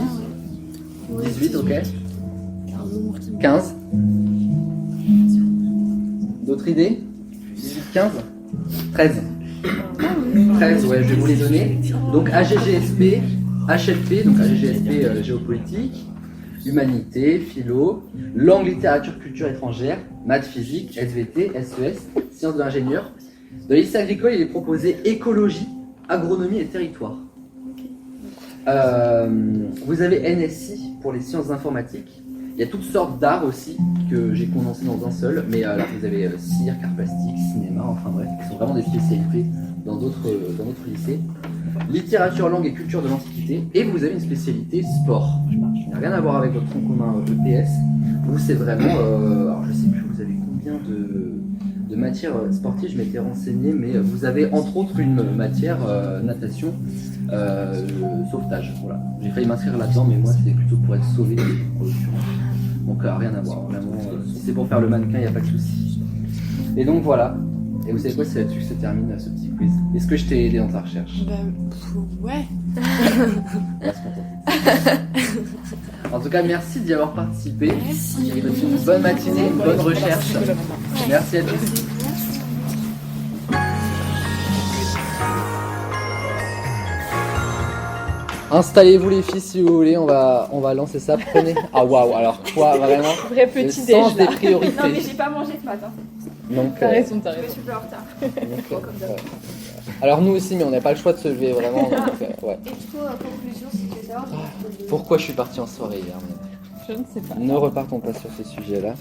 18, ok. 15. D'autres idées? 18, 15. 13. 13, ouais, je vais vous les donner. Donc, AGGSP, HLP, donc AGGSP, géopolitique, humanité, philo, langue, littérature, culture étrangère, maths, physique, SVT, SES, sciences de l'ingénieur. Dans les lycées agricoles, il est proposé écologie, agronomie et territoire. Vous avez NSI pour les sciences informatiques. Il y a toutes sortes d'arts aussi que j'ai condensé dans un seul, mais là vous avez cirque, art plastique, cinéma, enfin bref, qui sont vraiment des spécialités dans d'autres lycées. Littérature, langue et culture de l'Antiquité, et vous avez une spécialité sport. Qui n'a rien à voir avec votre tronc commun EPS. Vous, c'est vraiment, alors je sais plus, vous avez combien de matières sportives, je m'étais renseigné, mais vous avez entre autres une matière natation, sauvetage. Voilà. J'ai failli m'inscrire là-dedans, mais moi c'était plutôt pour être sauvé en l'occurrence. Donc rien à voir, vraiment. Si c'est pour faire le mannequin, il n'y a pas de souci. Et donc voilà. Et vous savez quoi, c'est là-dessus que se termine ce petit quiz. Est-ce que je t'ai aidé dans ta recherche? Ouais. On va se contenter. En tout cas, merci d'y avoir participé. Merci. Je vous souhaite une bonne matinée, une bonne recherche. Merci à tous. Installez-vous les filles si vous voulez, on va lancer ça. Prenez. Ah waouh, alors toi vraiment. Vrai Le petit sens déj. des priorités. Non, mais j'ai pas mangé de pâtes. Hein. Donc, T'as raison, t'as Je raison. suis peu en retard. donc, Comme d'hab. alors nous aussi, mais on n'a pas le choix de se lever vraiment. Donc, ouais. Et du coup, conclusion, si tu veux savoir, Pourquoi je suis parti en soirée hier? Je ne sais pas. Ne repartons pas sur ce sujet-là.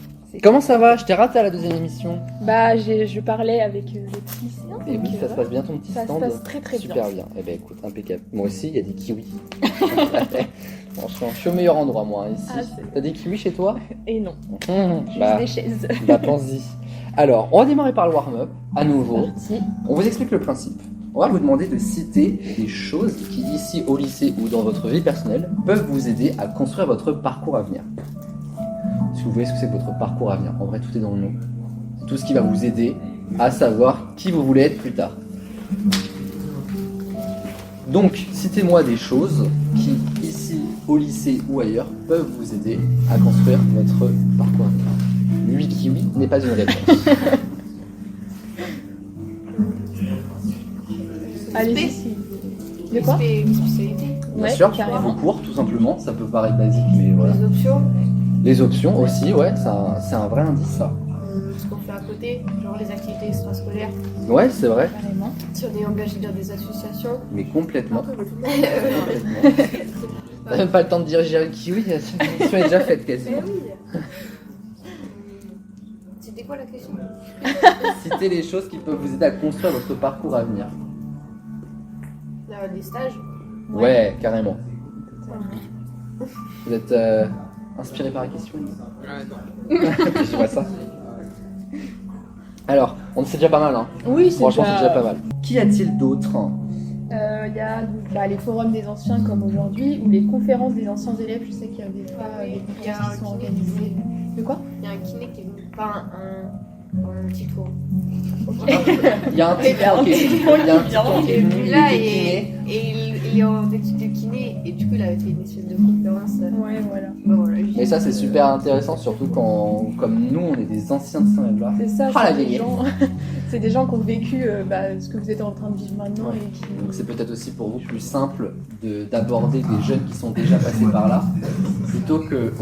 Comment ça va? Je t'ai raté à la deuxième émission. Bah, je parlais avec les petits lycéens. Et donc, oui, ça se passe bien ton petit ça se stand. passe très très bien. Super bien. Eh ben écoute, impeccable. Moi aussi, il y a des kiwis. Franchement, je suis au meilleur endroit moi ici. Ah, c'est- T'as des kiwis chez toi? Et non, juste Bah, des chaises. bah pense-y. Alors, on va démarrer par le warm-up, à nouveau. Parti. On vous explique le principe. On va vous demander de citer des choses qui, ici au lycée ou dans votre vie personnelle, peuvent vous aider à construire votre parcours à venir. Si vous voyez ce que c'est que votre parcours à venir, en vrai tout est dans le nom. Tout ce qui va vous aider à savoir qui vous voulez être plus tard. Donc, citez-moi des choses qui, ici, au lycée ou ailleurs, peuvent vous aider à construire votre parcours à venir. 8 kiwis n'est pas une réponse. Allez-y. De quoi? Une spécialité. Bien Ouais, sûr, carrément. vos cours, tout simplement. Ça peut paraître basique, mais voilà. Les options, Les options aussi, ouais, c'est un vrai indice, ça. ce qu'on fait à côté, genre les activités extrascolaires, Ouais, c'est vrai, Carrément. si on est engagé dans des associations. mais complètement. Eh T'as même pas le temps de dire j'ai un kiwi, la question est déjà faite quasiment. oui. C'était quoi la question? Citez les choses qui peuvent vous aider à construire votre parcours à venir. Là, des stages. Ouais, carrément. Vous êtes inspiré par la question? Je vois ça. Alors, on sait déjà pas mal, hein. Oui, c'est Franchement, c'est déjà pas mal. Qu'y a-t-il d'autre? Il y a donc, les forums des anciens comme aujourd'hui, ou les conférences des anciens élèves. Je sais qu'il y a des fois des Il y a conférences qui sont un organisées. De quoi? Il y a un kiné qui est venu, pas un petit tour. Il y a un petit point qui est venu. Il y a un petit point qui est venu. Il Là, était et kiné. il est en études de kiné, et du coup, il avait fait une espèce de conférence. Ouais, voilà. Bon, voilà, Mais ça, c'est super intéressant, surtout quand, comme nous, on est des anciens de Saint-Magloire. C'est ça, Ah, la c'est des vieille. gens... c'est des gens qui ont vécu ce que vous êtes en train de vivre maintenant Ouais. et qui... Donc c'est peut-être aussi pour vous plus simple d'aborder des jeunes qui sont déjà passés par là, plutôt que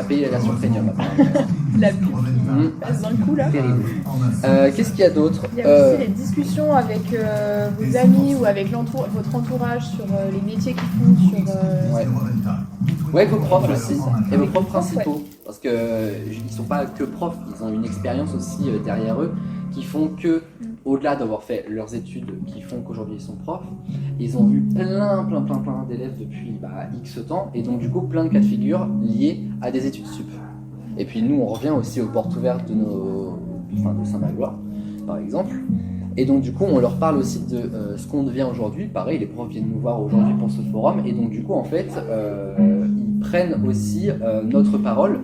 à payer la version premium apparemment. La pub qui passe dans le coup là. Terrible. Qu'est-ce qu'il y a d'autre? Il y a aussi les discussions avec vos amis ou avec votre entourage sur les métiers qu'ils font, sur... Ouais, vos profs aussi, et vos profs les profs, principaux, parce que ils sont pas que profs, ils ont une expérience aussi derrière eux, qui font que, au-delà d'avoir fait leurs études, qui font qu'aujourd'hui ils sont profs, ils ont vu plein d'élèves depuis X temps, et donc du coup plein de cas de figure liés à des études sup. Et puis nous on revient aussi aux portes ouvertes de de Saint-Magloire, par exemple. Et donc du coup on leur parle aussi de ce qu'on devient aujourd'hui. Pareil, les profs viennent nous voir aujourd'hui pour ce forum, et donc du coup en fait ils prennent aussi notre parole.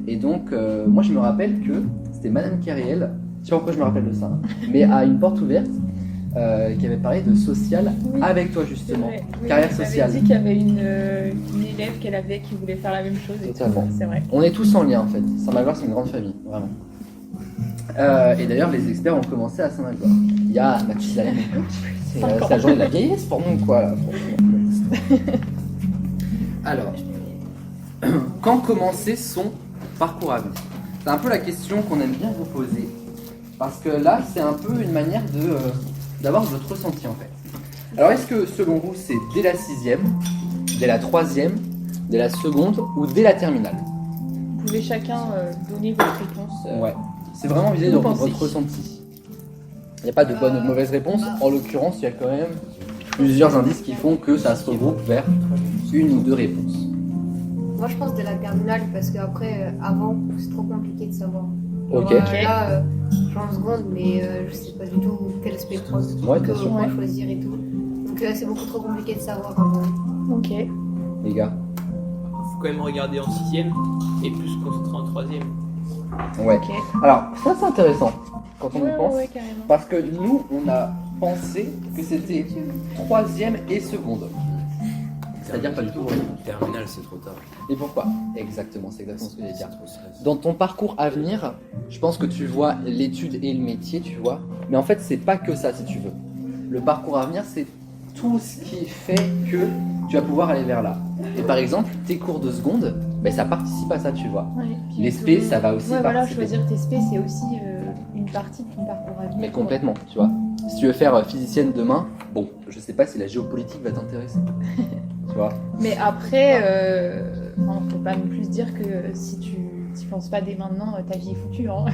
Et donc moi je me rappelle que c'était Madame Kerriel, je sais pas pourquoi je me rappelle de ça, hein, mais à une porte ouverte qui avait parlé de social avec toi justement, carrière sociale. Elle avait dit qu'il y avait une élève qu'elle avait qui voulait faire la même chose. Totalement. C'est vrai. On est tous en lien en fait. Saint-Magloire c'est une grande famille, vraiment. Et d'ailleurs les experts ont commencé à Saint-Magloire. Il y a Mathusalem, c'est la journée de la vieillesse pour nous quoi là, franchement. Alors, quand commencer son parcours à venir? C'est un peu la question qu'on aime bien vous poser. Parce que là, c'est un peu une manière d'avoir votre ressenti en fait. Alors, est-ce que selon vous, c'est dès la 6e, dès la 3e, dès la seconde ou dès la terminale? Vous pouvez chacun donner votre réponse. Ouais, c'est vraiment visé dans votre ressenti. Il n'y a pas de bonne ou de mauvaise réponse. En l'occurrence, il y a quand même plusieurs indices qui font que ça se regroupe vers une ou deux réponses. Moi, je pense de la terminale parce qu'après, avant, c'est trop compliqué de savoir. Ok. Là, je suis en seconde, mais je sais pas du tout quel spectre Ouais, bien sûr. on va choisir et tout. Donc c'est beaucoup trop compliqué de savoir avant. Ok. Les gars. Faut quand même regarder en 6ème et plus se concentrer en 3ème. Ouais. Ok. Alors, ça c'est intéressant quand on y pense. Ouais, carrément. Parce que nous, on a pensé que c'était 3e et seconde. C'est-à-dire pas du tout. Terminal, c'est trop tard. Et pourquoi? Exactement, c'est exactement ce que j'allais dire. Trop stress. Dans ton parcours à venir, je pense que tu vois l'étude et le métier, tu vois. Mais en fait, c'est pas que ça, si tu veux. Le parcours à venir, c'est tout ce qui fait que tu vas pouvoir aller vers là. Et par exemple, tes cours de seconde, ben, ça participe à ça, tu vois. Ouais. Puis Les SP, ça va aussi ouais, voilà, participer. choisir tes SP, c'est aussi une partie de ton parcours à venir. Mais complètement, tu vois. Si tu veux faire physicienne demain, bon, je sais pas si la géopolitique va t'intéresser. Tu vois. Mais après, faut pas non plus se dire que si tu n'y penses pas dès maintenant, ta vie est foutue. Hein.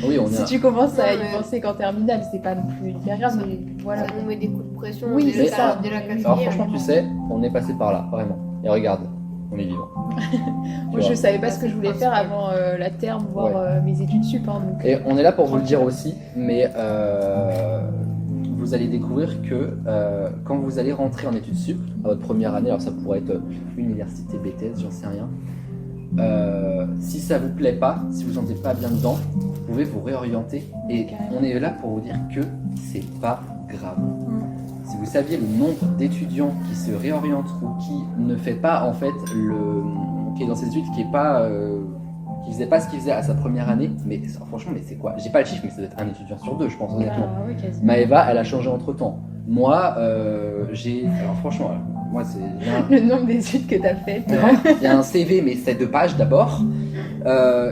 Oui, on Si est. tu commences à y Non, mais- penser qu'en terminale, c'est pas non plus hyper grave, mais voilà. Ça nous met des coups de pression Oui, dès c'est la- ça. dès la Alors, quatrième. Alors franchement, tu sais, on est passé par là, vraiment. Et regarde, on est vivant. Moi, je savais pas ce que je voulais faire avant la terme, voire mes études sup. Hein, donc, Et on est là pour vous le dire aussi, mais vous allez découvrir que quand vous allez rentrer en études sup, à votre première année, alors ça pourrait être université, BTS, j'en sais rien, si ça vous plaît pas, si vous ne sentez pas bien dedans, vous pouvez vous réorienter. Et on est là pour vous dire que c'est pas grave. Si vous saviez le nombre d'étudiants qui se réorientent ou qui ne fait pas en fait qui est dans ses études, qui est pas qui faisait pas ce qu'il faisait à sa première année, mais franchement, mais c'est quoi? J'ai pas le chiffre, mais ça doit être un étudiant sur deux, je pense honnêtement. ouais, quasiment. Maëva, elle a changé entre temps. Moi, alors franchement, moi c'est Le nombre d'études que t'as faites. il y a un CV, mais c'est 2 pages d'abord.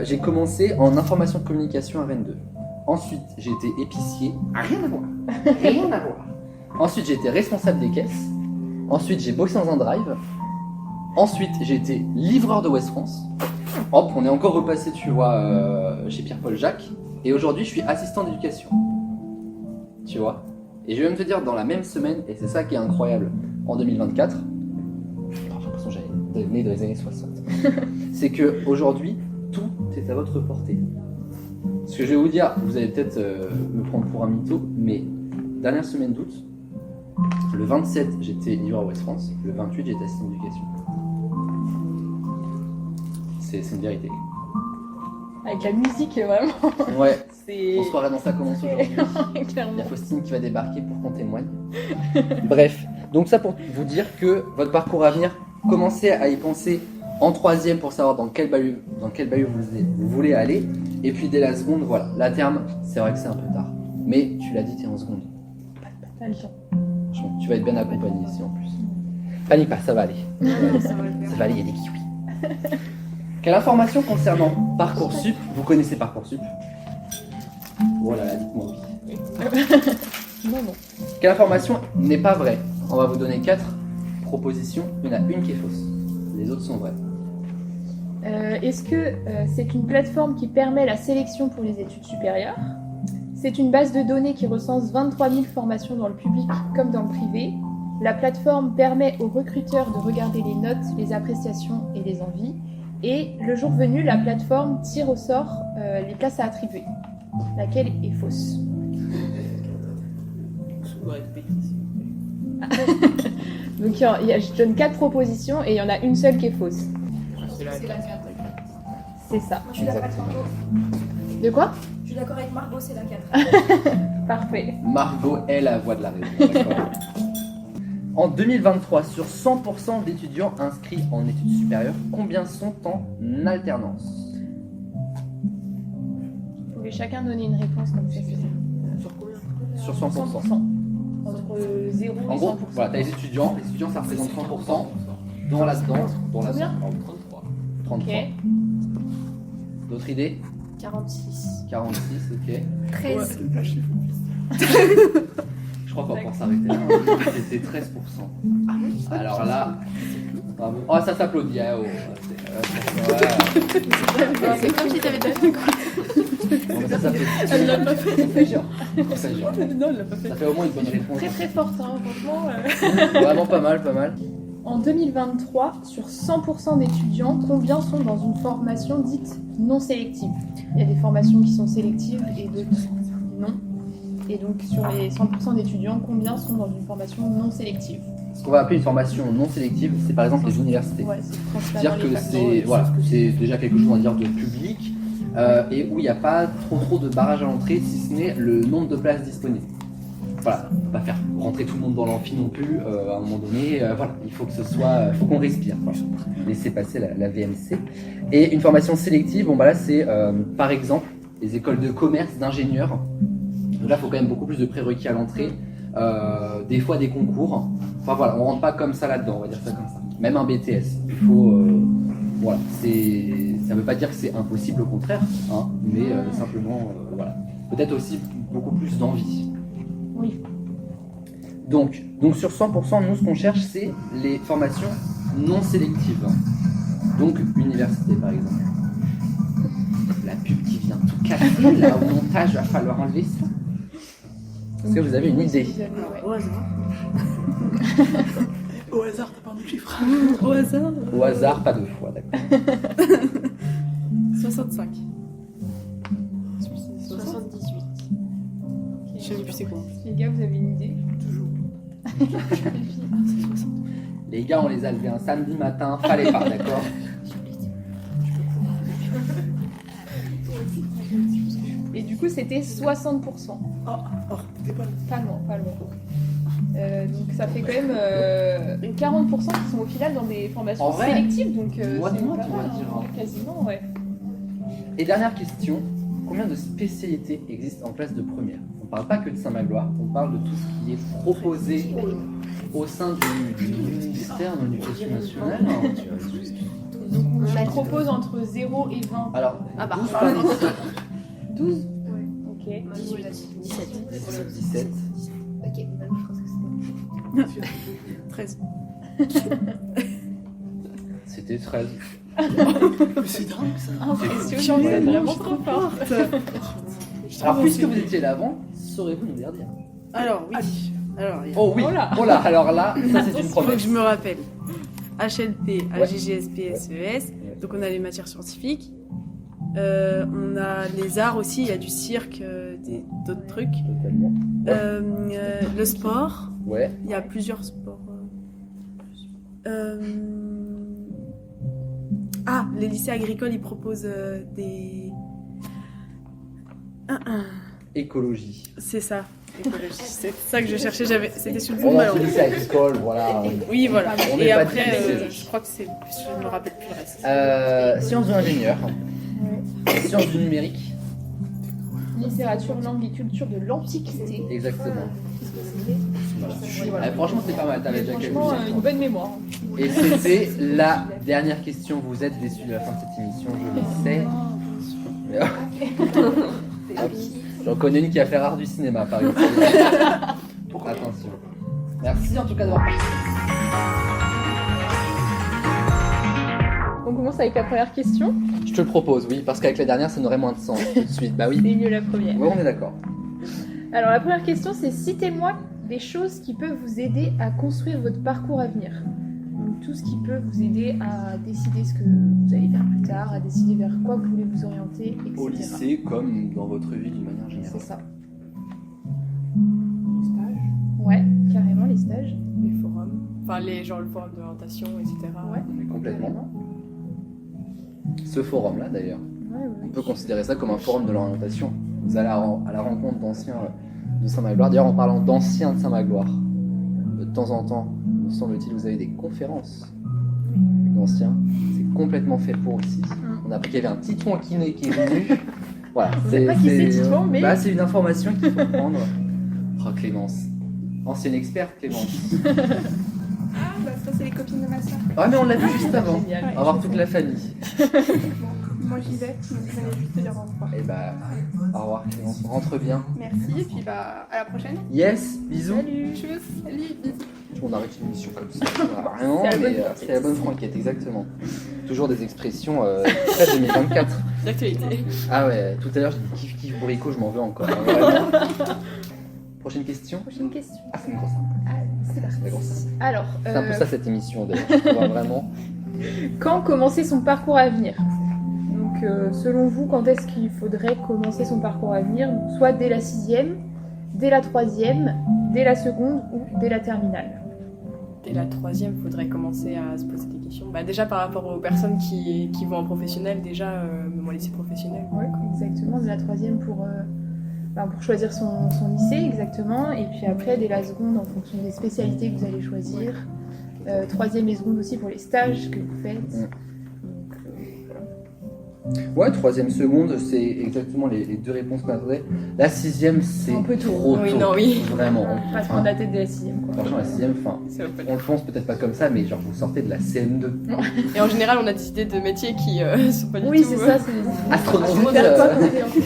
J'ai commencé en information de communication à Rennes 2. Ensuite, j'ai été épicier. Rien à voir. Rien à voir. Ensuite, j'ai été responsable des caisses. Ensuite, j'ai bossé dans un drive. Ensuite, j'ai été livreur de West France. Hop, on est encore repassé, tu vois, chez Pierre-Paul Jacques. Et aujourd'hui, je suis assistant d'éducation. Tu vois. Et je vais même te dire, dans la même semaine, et c'est ça qui est incroyable, en 2024, j'ai l'impression que j'allais né dans les années 60, c'est que aujourd'hui, tout est à votre portée. Ce que je vais vous dire, vous allez peut-être me prendre pour un mytho, mais dernière semaine d'août, le 27, j'étais livreur à West France, le 28, j'étais assistant d'éducation. C'est une vérité. Avec la musique, vraiment. Ouais, C'est. on se croirait dans ça commence aujourd'hui. Il y Clairement. a Faustine qui va débarquer pour qu'on témoigne. Bref, donc ça pour vous dire que votre parcours à venir, commencez à y penser en 3e pour savoir dans quel bahut vous voulez aller. Et puis dès la seconde, voilà, la terme, c'est vrai que c'est un peu tard. Mais tu l'as dit, t'es en seconde. T'as le temps. Franchement, tu vas être bien accompagné ici en plus. Panique pas, ça va aller. Ça va le faire. Ça va aller, il y a des kiwis. Quelle information concernant Parcoursup, vous connaissez Parcoursup? Voilà, dites-moi oui. Non, non. Quelle information n'est pas vraie? On va vous donner 4 propositions, il y en a une qui est fausse. Les autres sont vraies. Est-ce que c'est une plateforme qui permet la sélection pour les études supérieures? C'est une base de données qui recense 23 000 formations dans le public comme dans le privé. La plateforme permet aux recruteurs de regarder les notes, les appréciations et les envies. Et le jour venu, la plateforme tire au sort les places à attribuer. Laquelle est fausse? Donc je donne 4 propositions et il y en a une seule qui est fausse. C'est la C'est la 4. C'est ça. Je suis d'accord avec Exactement. Margot. De quoi? Je suis d'accord avec Margot, c'est la 4. Parfait. Margot est la voix de la raison. D'accord. En 2023, sur 100% d'étudiants inscrits en études supérieures, combien sont en alternance? Vous pouvez chacun donner une réponse comme ça. Sur combien? Sur 100%. 100%. Entre 0 et 100%. En gros, voilà, t'as les étudiants ça représente 100%. Dans là-dedans, Combien? 33. 33. Ok. D'autres idées? 46. 46, ok. 13. Je crois qu'on va pouvoir s'arrêter là. C'était 13%. Alors là, bravo. Oh, ça s'applaudit. Hein, oh. C'est comme si t'avais déjà fait Non, mais ça s'applaudit. Elle l'a pas fait. On fait genre. On fait genre. Non, elle l'a pas fait. Ça fait au moins une bonne réponse. Très très forte, hein, franchement. Vraiment pas mal, pas mal. En 2023, sur 100% d'étudiants, combien sont dans une formation dite non sélective? Il y a des formations qui sont sélectives et d'autres non. Et donc sur les 100% d'étudiants, combien sont dans une formation non sélective? Ce qu'on va appeler une formation non sélective, c'est par exemple les universités. Ouais, c'est C'est-à-dire principalement que les facs. voilà, c'est déjà quelque chose, on va dire, de public et où il n'y a pas trop de barrage à l'entrée, si ce n'est le nombre de places disponibles. Voilà, on va pas faire rentrer tout le monde dans l'amphi non plus, à un moment donné, voilà, il faut que ce soit, faut qu'on respire, voilà. Laisser passer la VMC. Et une formation sélective, bon bah là c'est par exemple les écoles de commerce, d'ingénieurs. Donc là il faut quand même beaucoup plus de prérequis à l'entrée, des fois des concours. Enfin voilà, on rentre pas comme ça là-dedans, on va dire ça comme ça. Même un BTS, il faut, voilà, ça veut pas dire que c'est impossible, au contraire, hein, mais simplement, voilà, peut-être aussi beaucoup plus d'envie. Oui. Donc sur 100%, nous ce qu'on cherche c'est les formations non sélectives. Donc université par exemple. La pub qui vient tout casser là au montage, va falloir enlever ça. Est-ce que vous avez une idée? Au hasard. Au hasard, t'as pas un autre chiffre? Au hasard. Au hasard, pas deux fois, d'accord. 65. 78. Je sais plus c'est quoi. Les gars, vous avez une idée? Toujours. Les gars, on les a levés un samedi matin, fallait pas, d'accord? Et du coup, c'était 60%. T'es pas là. Pas loin, pas loin. Donc ça fait quand même 40% qui sont au final dans des formations En vrai, sélectives, donc moitié, c'est pas moitié, on va mal, dire, hein, hein. quasiment, ouais. Et dernière question, combien de spécialités existent en classe de première? On ne parle pas que de Saint-Magloire, on parle de tout ce qui est proposé au sein du ministère de l'Éducation nationale. Donc on propose entre 0 et 20. Alors, Ah bah. 12 par ici, 12? Ok. 17. Ok, même je pense que 13. C'était 13. Mais c'est dingue ça. Impressionnant, c'est vraiment trop fort. Alors, puisque vous étiez là avant, saurez-vous nous les redire? Alors, oui. Alors, il y a- Oh oui, Oh là. oh là, alors là, ça c'est une faut que promesse. je me rappelle. HLP, Ouais. AGGSP, SES. Donc, on a les matières scientifiques. On a les arts aussi. Il y a du cirque, d'autres trucs. Totalement. Le sport. Ouais. Il y a plusieurs sports. Ah, les lycées agricoles, ils proposent des... Écologie. C'est ça, écologie. C'est ça que je cherchais, c'était sur le On bout, a alors. fait lycée agricole, voilà. Oui, voilà. On Et n'est pas après, difficile. je crois que c'est... Je me rappelle plus le reste. Sciences de l'ingénieur. Sciences du numérique. Littérature, langue et culture de l'Antiquité. Exactement. Voilà. Voilà. Franchement, c'est pas mal, t'avais déjà quelques Franchement, une bonne mémoire. Et c'était la dernière question. Vous êtes déçus de la fin de cette émission, je le sais. Hop. J'en connais une qui a fait rare du cinéma, par exemple. Attention. Merci en tout cas d'avoir participé. On commence avec la première question. Je te le propose, oui, parce qu'avec la dernière, ça n'aurait moins de sens tout de suite. Bah oui. C'est mieux la première. Oui, on est d'accord. Alors la première question, c'est citez-moi des choses qui peuvent vous aider à construire votre parcours à venir. Donc tout ce qui peut vous aider à décider ce que vous allez faire plus tard, à décider vers quoi vous voulez vous orienter, etc. Au lycée, comme dans votre vie d'une manière générale. C'est ça. Les stages, Ouais, carrément les stages. les forums, enfin genre le forum d'orientation, etc. Ouais. Mais complètement. Carrément. Ce forum-là, d'ailleurs, Ouais, ouais. on peut considérer ça comme un forum de l'orientation. Vous allez à la rencontre d'anciens de Saint-Magloire. D'ailleurs, en parlant d'anciens de Saint-Magloire, de temps en temps, me semble-t-il, vous avez des conférences d'anciens. C'est complètement fait pour aussi. On a appris qu'il y avait un Titouan qui est venu. Voilà. On sait pas qui c'est Titouan, mais... Bah, c'est une information qu'il faut prendre. Oh, Clémence. Ancienne experte, Clémence. Ah, bah ça, c'est les copines de ma soeur. Ah, mais on l'a vu juste avant. Génial. On va voir toute la famille. Moi, j'y vais, donc je venais juste te dire au revoir. Et bah, au revoir, Clémence. Rentre bien. Merci, et puis bah, à la prochaine. Yes, bisous. Salut. Tchuss, salut, bisous. On arrête une émission comme ça. Vraiment, C'est la bonne mais franquette. c'est la bonne franquette, exactement. Toujours des expressions très 2024. D'actualité. Ah ouais, tout à l'heure j'ai dit kiff kiff bourrico, je m'en veux encore. Hein, vraiment. Prochaine question. Prochaine question. Ah, c'est une grosse. Ah, c'est parti. C'est grosse. Alors, C'est un peu ça cette émission d'ailleurs. Je vois vraiment. quand commencer son parcours à venir? Donc, selon vous, quand est-ce qu'il faudrait commencer son parcours à venir? Soit dès la 6e, dès la 3e, dès la seconde ou dès la terminale? Dès la 3e, il faudrait commencer à se poser des questions. Bah, déjà par rapport aux personnes qui vont en professionnel, déjà même en lycée professionnel. Ouais, exactement, dès la 3e pour choisir son lycée, exactement. Et puis après, dès la seconde, en fonction des spécialités que vous allez choisir. 3e et seconde aussi pour les stages que vous faites. Donc, Ouais, 3e seconde, c'est exactement les deux réponses qu'on attendait. La 6e, c'est Un peu tôt. trop Oui, tôt. non, oui. Vraiment. pas prendre la tête dès la 6e, quoi. Franchement, la 6e, C'est open. on le pense peut-être pas comme ça, mais genre vous sortez de la CM2. Et en général, on a des idées de métiers qui sont pas du Oui, tout... c'est ça, c'est Astronaute. faire quoi quand t'es enfant,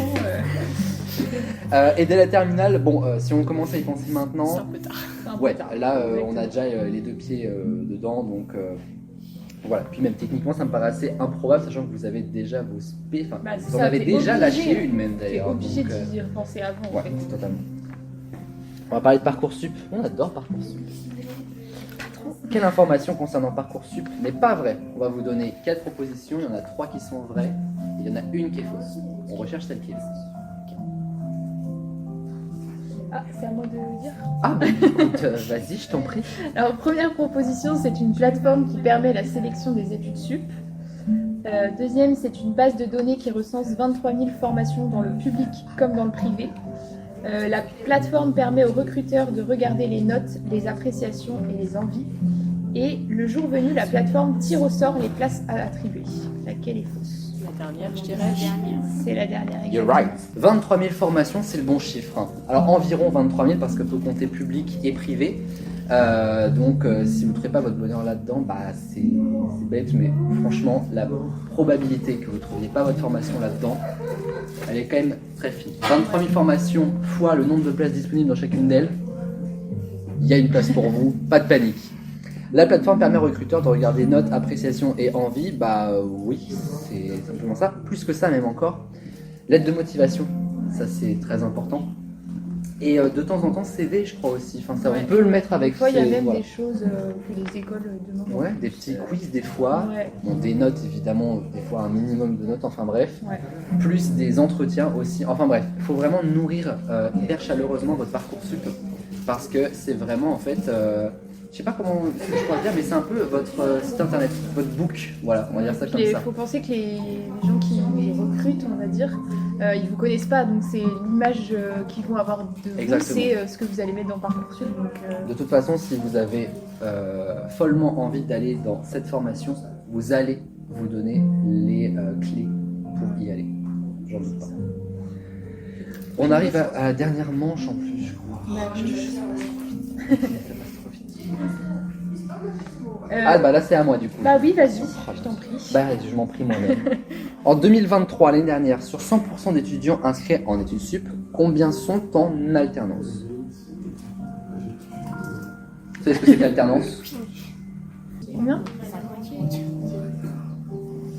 Et dès la terminale, bon, si on commence à y penser C'est maintenant, un peu tard. c'est un peu ouais, tard. là on a déjà les deux pieds dedans, donc voilà. Puis même techniquement, ça me paraît assez improbable, sachant que vous avez déjà vos spé, enfin, Bah, c'est vous en ça, avez t'es déjà obligé. lâché une même T'es d'ailleurs. obligé donc, d'y repenser avant, en ouais, fait. totalement. On va parler de Parcoursup. On adore Parcoursup. Quelle information concernant Parcoursup n'est pas vraie? On va vous donner 4 propositions, il y en a 3 qui sont vraies, et il y en a une qui est fausse. On recherche celle qui est fausse. Ah, c'est à moi de dire. Ah bah écoute, vas-y, je t'en prie. Alors, première proposition, c'est une plateforme qui permet la sélection des études sup. Deuxième, c'est une base de données qui recense 23 000 formations dans le public comme dans le privé. La plateforme permet aux recruteurs de regarder les notes, les appréciations et les envies. Et le jour venu, la plateforme tire au sort les places à attribuer. Laquelle est fausse? La dernière, je dirais. C'est la dernière. You're exactement. right. 23 000 formations, c'est le bon chiffre. Hein. Alors environ 23 000 parce que faut compter public et privé. Donc si vous ne trouvez pas votre bonheur là-dedans, bah c'est bête, mais franchement, la probabilité que vous ne trouviez pas votre formation là-dedans, elle est quand même très fine. 23 000 formations fois le nombre de places disponibles dans chacune d'elles, il y a une place pour vous, pas de panique. La plateforme permet aux recruteurs de regarder notes, appréciations et envies. Bah oui, c'est simplement ça. Plus que ça même encore. Lettre de motivation, ça c'est très important. Et de temps en temps CV, je crois aussi. Enfin, ça, Ouais. on peut le mettre avec. Des fois, il y a ces- même voilà. des choses que les écoles demandent. Ouais, des petits quiz des fois. Ouais, Bon, des notes évidemment, des fois un minimum de notes. Enfin bref. ouais. Plus des entretiens aussi. Enfin bref, il faut vraiment nourrir hyper chaleureusement votre Parcoursup parce que c'est vraiment en fait. Je sais pas comment je pourrais dire, mais c'est un peu votre site internet, votre book. Voilà, on va dire ça comme Il ça. faut penser que les gens qui recrutent, on va dire, ils vous connaissent pas, donc c'est l'image qu'ils vont avoir de vous, Exactement. c'est ce que vous allez mettre dans Parcoursup. Donc, De toute façon, si vous avez follement envie d'aller dans cette formation, vous allez vous donner les clés pour y aller. J'en doute pas. On arrive à la dernière manche en plus, je crois. Ah bah là c'est à moi du coup. Bah oui, vas-y, je t'en prie. Bah je m'en prie moi-même. En 2023, l'année dernière, sur 100% d'étudiants inscrits en études sup, combien sont en alternance? Vous savez ce que c'est que l'alternance? Combien?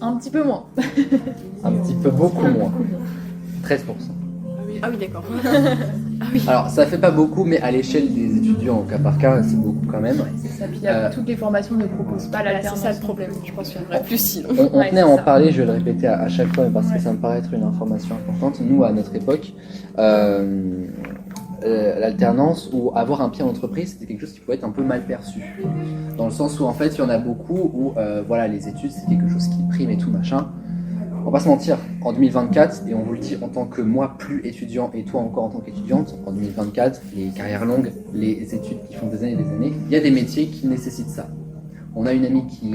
Un petit peu moins. Un petit peu beaucoup moins. 13%. Ah oui, d'accord. Alors ça fait pas beaucoup, mais à l'échelle des étudiants au cas par cas, c'est beaucoup quand même. C'est ça, puis toutes les formations ne proposent pas Voilà, l'alternance. c'est ça le problème. Je pense qu'il y en aurait plus sinon. On Ouais, tenait à c'est en ça. parler, je vais le répéter à chaque fois parce que ça me paraît être une information importante. Nous, à notre époque, l'alternance ou avoir un pied en entreprise, c'était quelque chose qui pouvait être un peu mal perçu. Dans le sens où en fait, il y en a beaucoup où voilà, les études, c'est quelque chose qui prime et tout machin. On va pas se mentir, en 2024, et on vous le dit en tant que moi plus étudiant et toi encore en tant qu'étudiante, en 2024, les carrières longues, les études qui font des années, il y a des métiers qui nécessitent ça. On a une amie qui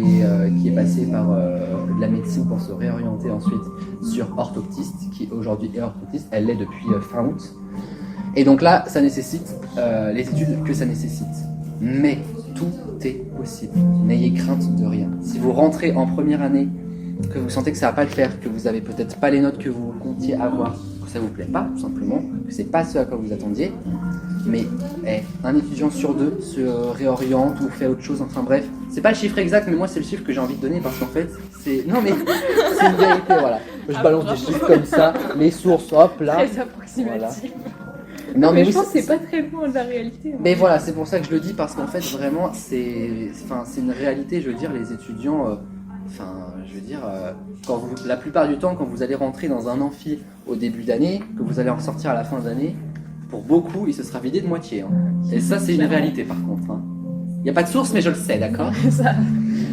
est passée par de la médecine pour se réorienter ensuite sur orthoptiste, qui aujourd'hui est orthoptiste, elle l'est depuis fin août. Et donc là, ça nécessite les études que ça nécessite. Mais tout est possible, n'ayez crainte de rien. Si vous rentrez en première année, que vous sentez que ça va pas le faire, que vous avez peut-être pas les notes que vous comptiez avoir, que ça vous plaît pas, tout simplement, que c'est pas ce à quoi vous attendiez, mais un étudiant sur deux se réoriente ou fait autre chose, enfin bref, c'est pas le chiffre exact, mais moi c'est le chiffre que j'ai envie de donner parce qu'en fait, c'est... Non mais, c'est une vérité, voilà. Je balance des chiffres comme ça, les sources, hop là. Très approximatif. Voilà. Non, mais oui, je pense que c'est pas très loin de la réalité. Mais voilà, c'est pour ça que je le dis, parce qu'en fait, vraiment, c'est une réalité, je veux dire, les étudiants, la plupart du temps, quand vous allez rentrer dans un amphi au début d'année, que vous allez en ressortir à la fin d'année, pour beaucoup, il se sera vidé de moitié. Hein. Et ça, c'est une réalité, par contre. Hein. Il n'y a pas de source, mais je le sais, d'accord? Ça,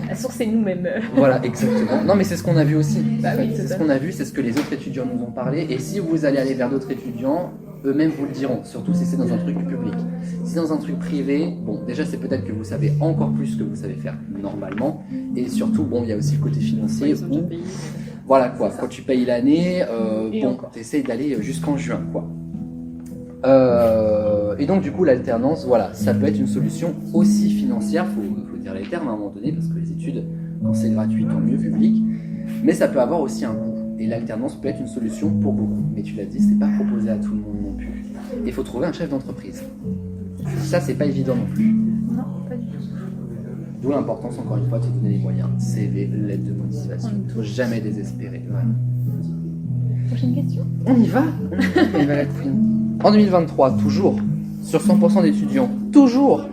la source, c'est nous-mêmes. Voilà, exactement. Non, mais c'est ce qu'on a vu aussi. Bah oui, c'est c'est ce ça. qu'on a vu, c'est ce que les autres étudiants nous ont parlé. Et si vous allez aller vers d'autres étudiants, eux-mêmes vous le diront, surtout si c'est dans un truc public. Si c'est dans un truc privé, bon, déjà c'est peut-être que vous savez encore plus que vous savez faire normalement, et surtout, bon, il y a aussi le côté financier où, voilà quoi, quand tu payes l'année, bon, t'essayes d'aller jusqu'en juin, quoi. Et donc du coup, l'alternance, voilà, ça peut être une solution aussi financière, faut dire les termes à un moment donné, parce que les études, quand c'est gratuit, tant mieux, public, mais ça peut avoir aussi un coût. Et l'alternance peut être une solution pour beaucoup. Mais tu l'as dit, c'est pas proposé à tout le monde non plus. Il faut trouver un chef d'entreprise. Ça, c'est pas évident non plus. Non, pas du tout. D'où l'importance, encore une fois, de te donner les moyens. CV, lettre de motivation. Il ne faut jamais désespérer. Voilà. Prochaine question. On y va. On y va, la queen. En 2023, toujours, sur 100% d'étudiants, toujours,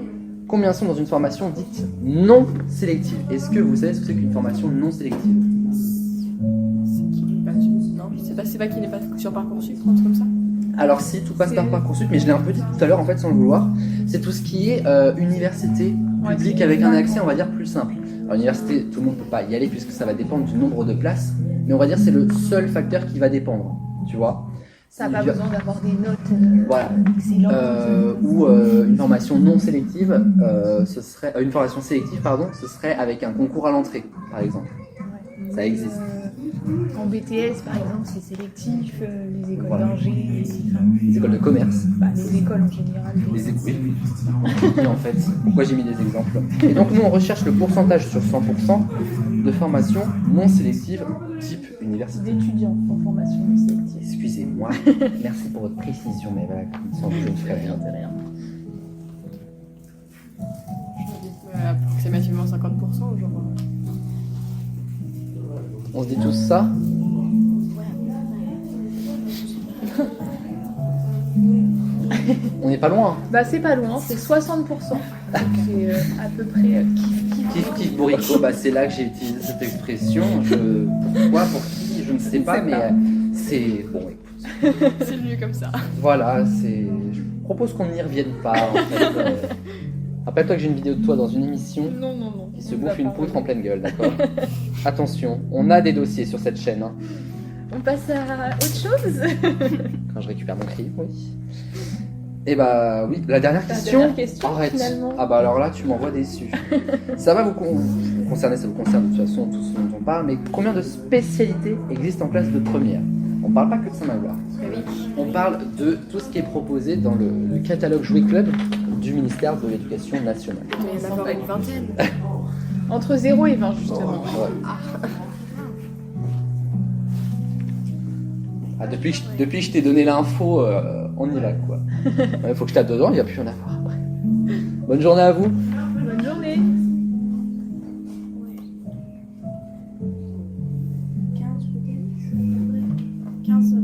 combien sont dans une formation dite non sélective? Est-ce que vous savez ce que c'est qu'une formation non sélective? Non, je sais pas, c'est pas qu'il n'est pas sur Parcoursup, un truc comme ça. Alors si, tout passe par Parcoursup, mais je l'ai un peu dit tout à l'heure en fait sans le vouloir, c'est tout ce qui est université publique avec un accès on va dire plus simple. Alors l'université, tout le monde peut pas y aller puisque ça va dépendre du nombre de places, mais on va dire c'est le seul facteur qui va dépendre, tu vois. Ça n'a pas besoin d'avoir des notes voilà. excellentes. Ou une formation non sélective, ce serait une formation sélective pardon, ce serait avec un concours à l'entrée par exemple. Ouais. Ça existe. En BTS, par exemple, c'est sélectif, les écoles Voilà. d'ingé, Les écoles de commerce. les écoles en général. Oui, en fait, pourquoi j'ai mis des exemples. Et donc nous on recherche le pourcentage sur 100% de formation non sélective type université. D'étudiants en formation sélective. Excusez-moi, merci pour votre précision, mais voilà, sans doute je ne ferai rien. De rien. Approximativement 50% aujourd'hui. On se dit tous ça? On n'est pas loin. Bah c'est pas loin, c'est 60%. Donc c'est à peu près Kiff kiff bourrico, bah c'est là que j'ai utilisé cette expression. Pourquoi, pour qui, je ne sais pas, mais c'est bon. Écoute. C'est mieux comme ça. Voilà, c'est. Je propose qu'on n'y revienne pas. En fait. Rappelle-toi que j'ai une vidéo de toi dans une émission Non. qui se bouffe une poutre en pleine gueule, d'accord? Attention, on a des dossiers sur cette chaîne. Hein. On passe à autre chose. Quand je récupère mon cri, oui. Et bah oui, la dernière question. Dernière question, Arrête. finalement. Ah bah alors là, tu m'envoies déçu. Ça va vous concerner, ça vous concerne de toute façon tout ce dont on parle, mais combien de spécialités existent en classe de première? on parle pas que de Saint-Magloire. On parle de tout ce qui est proposé dans le catalogue Jouet Club du ministère de l'Éducation nationale. Mais il y en a encore une vingtaine. Entre 0 et 20, justement. Ouais. Ah, depuis que je t'ai donné l'info, on y va quoi. Il faut que je tape dedans, il n'y a plus rien à voir après. Bonne journée à vous. Bonne journée. 15.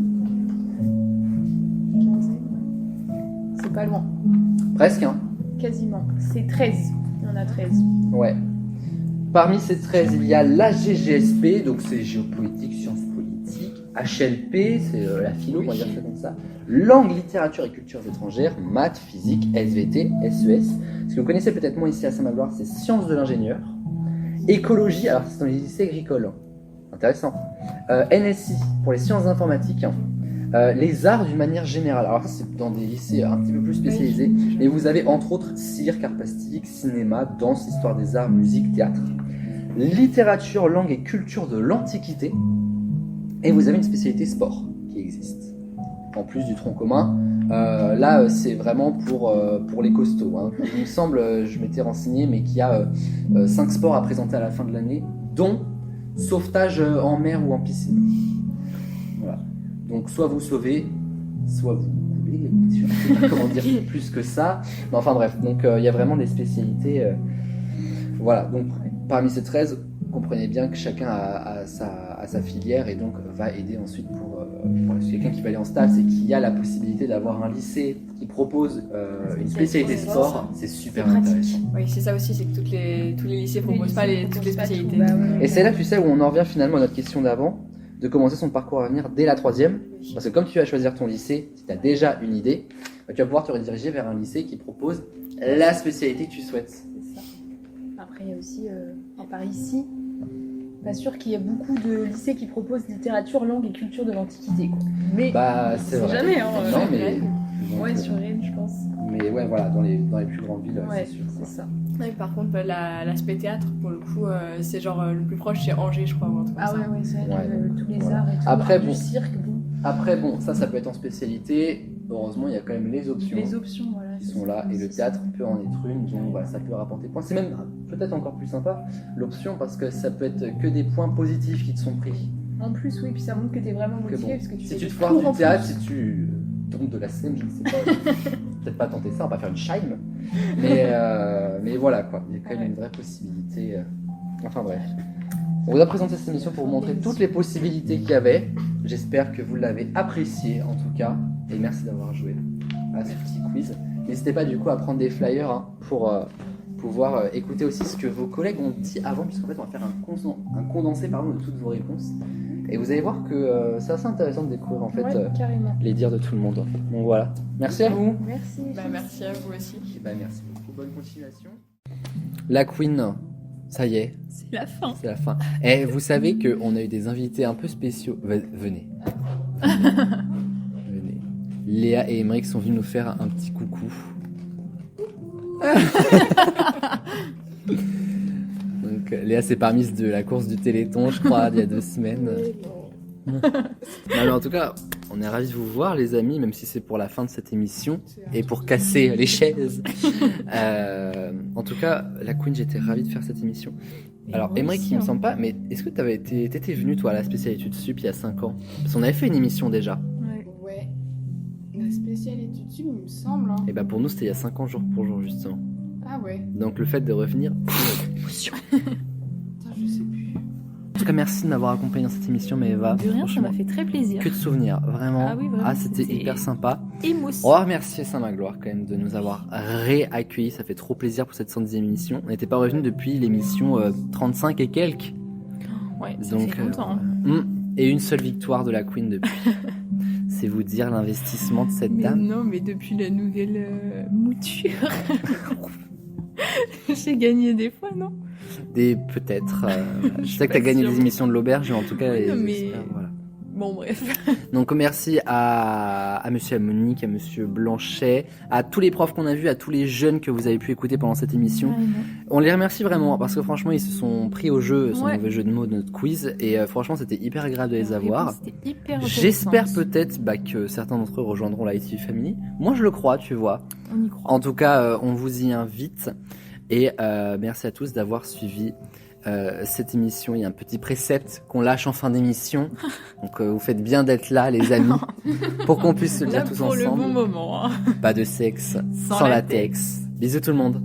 C'est pas loin. Presque, hein. Quasiment. C'est 13. Il y en a 13. Ouais. Parmi ces 13, il y a la GGSP, donc c'est géopolitique, sciences politiques. HLP, c'est la philo, on va dire ça comme ça. Langue, littérature et cultures étrangères, maths, physique, SVT, SES. Ce que vous connaissez peut-être moins ici à Saint-Magloire, c'est sciences de l'ingénieur. Écologie, alors c'est dans les lycées agricoles. Intéressant. NSI, pour les sciences informatiques. Les arts d'une manière générale. Alors ça, c'est dans des lycées un petit peu plus spécialisés. Mais vous avez entre autres cirque, art plastique, cinéma, danse, histoire des arts, musique, théâtre. Littérature, langue et culture de l'Antiquité. Et vous avez une spécialité sport qui existe. En plus du tronc commun. Là, c'est vraiment pour les costauds. Hein. Il me semble, je m'étais renseigné, mais qu'il y a 5 sports à présenter à la fin de l'année, dont sauvetage en mer ou en piscine. Voilà. Donc soit vous sauvez, soit vous coulez. Je ne sais pas comment dire plus que ça. Mais enfin bref, donc il y a vraiment des spécialités. Voilà, donc parmi ces 13, comprenez bien que chacun a sa filière et donc va aider ensuite pour quelqu'un qui va aller en stage et qui a la possibilité d'avoir un lycée qui propose une spécialité sport, c'est super intéressant. Oui, c'est ça aussi, c'est que tous les lycées proposent pas toutes les spécialités. Et c'est là, tu sais, où on en revient finalement à notre question d'avant, de commencer son parcours à venir dès la 3e. Parce que comme tu vas choisir ton lycée, si tu as déjà une idée, tu vas pouvoir te rediriger vers un lycée qui propose la spécialité que tu souhaites. C'est ça. Après, il y a aussi, par ici, pas sûr qu'il y ait beaucoup de lycées qui proposent littérature, langue et culture de l'Antiquité. Quoi. Mais c'est vrai. jamais, hein. Non, mais... Ouais, sur Rennes, je pense. Mais ouais, voilà, dans les plus grandes villes, Ouais, c'est sûr. c'est ça. Ouais, par contre, l'aspect théâtre, pour le coup, c'est genre le plus proche, c'est Angers, je crois. Ou un truc Ah comme ça. ouais, c'est vrai, Ouais. tous les Voilà. arts et tout. Après, du bon. cirque, bon. Après, bon, ça peut être en spécialité. Heureusement, il y a quand même les options. Les options, voilà. Qui sont là, et le théâtre peut en être une, donc voilà, ça peut rapporter points. C'est même peut-être encore plus sympa l'option parce que ça peut être que des points positifs qui te sont pris. En plus, oui, puis ça montre que t'es vraiment Que motivé bon, parce que tu si fais tu des te foires cours du en théâtre, plus. si tu tombes de la scène, je ne sais pas, peut-être pas tenter ça, on va pas faire une chime, mais voilà quoi, il y a quand même une vraie possibilité. Enfin bref. On vous a présenté cette émission pour vous montrer toutes les possibilités qu'il y avait. J'espère que vous l'avez apprécié en tout cas, et merci d'avoir joué à ce petit quiz. N'hésitez pas du coup à prendre des flyers pour pouvoir écouter aussi ce que vos collègues ont dit avant, puisqu'en fait on va faire un condensé de toutes vos réponses. Et vous allez voir que c'est assez intéressant de découvrir en fait carrément. les dires de tout le monde. Donc voilà. Merci à vous. Merci. Merci à vous aussi. Et merci beaucoup. Bonne continuation. La Queen, ça y est. C'est la fin. C'est la fin. Et vous savez qu'on a eu des invités un peu spéciaux. Venez. Venez. Léa et Émeric sont venus nous faire un petit coucou. Donc Léa s'est permise de la course du Téléthon, je crois, il y a 2 semaines. Non, mais en tout cas, on est ravis de vous voir, les amis, même si c'est pour la fin de cette émission et pour casser les chaises. En tout cas, la Queen, j'étais ravi de faire cette émission. Alors, Émeric, il me semble pas, mais est-ce que t'étais venu, toi, à la spécialité de sup il y a 5 ans? Parce qu'on avait fait une émission déjà. Ouais. La spécialité dessus, il me semble. Hein. Et bah, pour nous, c'était il y a 5 ans, jour pour jour, justement. Ah ouais. Donc, le fait de revenir, c'est une émotion. Putain, je sais plus. En tout cas, merci de m'avoir accompagné dans cette émission, mais Eva. De rien, ça franchement, m'a fait très plaisir. que de souvenirs, vraiment. Ah oui, vraiment, c'était c'était hyper sympa. Émotion. On va remercier Saint-Magloire quand même de nous avoir réaccueillis. Ça fait trop plaisir pour cette 110e émission. On n'était pas revenu depuis l'émission 35 et quelques. Ouais, ça Donc, fait longtemps. Hein. Et une seule victoire de la Queen depuis. C'est vous dire l'investissement de cette Mais dame. non, mais depuis la nouvelle mouture, j'ai gagné des fois, non? Peut-être. Je sais que pas t'as gagné sûre. des émissions de l'auberge, mais en tout cas, Oui, les non, mais- experts, voilà. Bon, bref. Donc merci à monsieur Monique, à monsieur Blanchet, à tous les profs qu'on a vus, à tous les jeunes que vous avez pu écouter pendant cette émission. On les remercie vraiment parce que franchement ils se sont pris au jeu, son mauvais jeu de mots de notre quiz et franchement c'était hyper agréable de les avoir. C'était hyper J'espère peut-être que certains d'entre eux rejoindront la ITV Family. Moi je le crois, tu vois. On y croit. En tout cas on vous y invite et merci à tous d'avoir suivi cette émission. Il y a un petit précepte qu'on lâche en fin d'émission. Donc vous faites bien d'être là les amis pour qu'on puisse se le dire tous pour ensemble. le bon moment. Hein. Pas de sexe sans latex. Bisous tout le monde.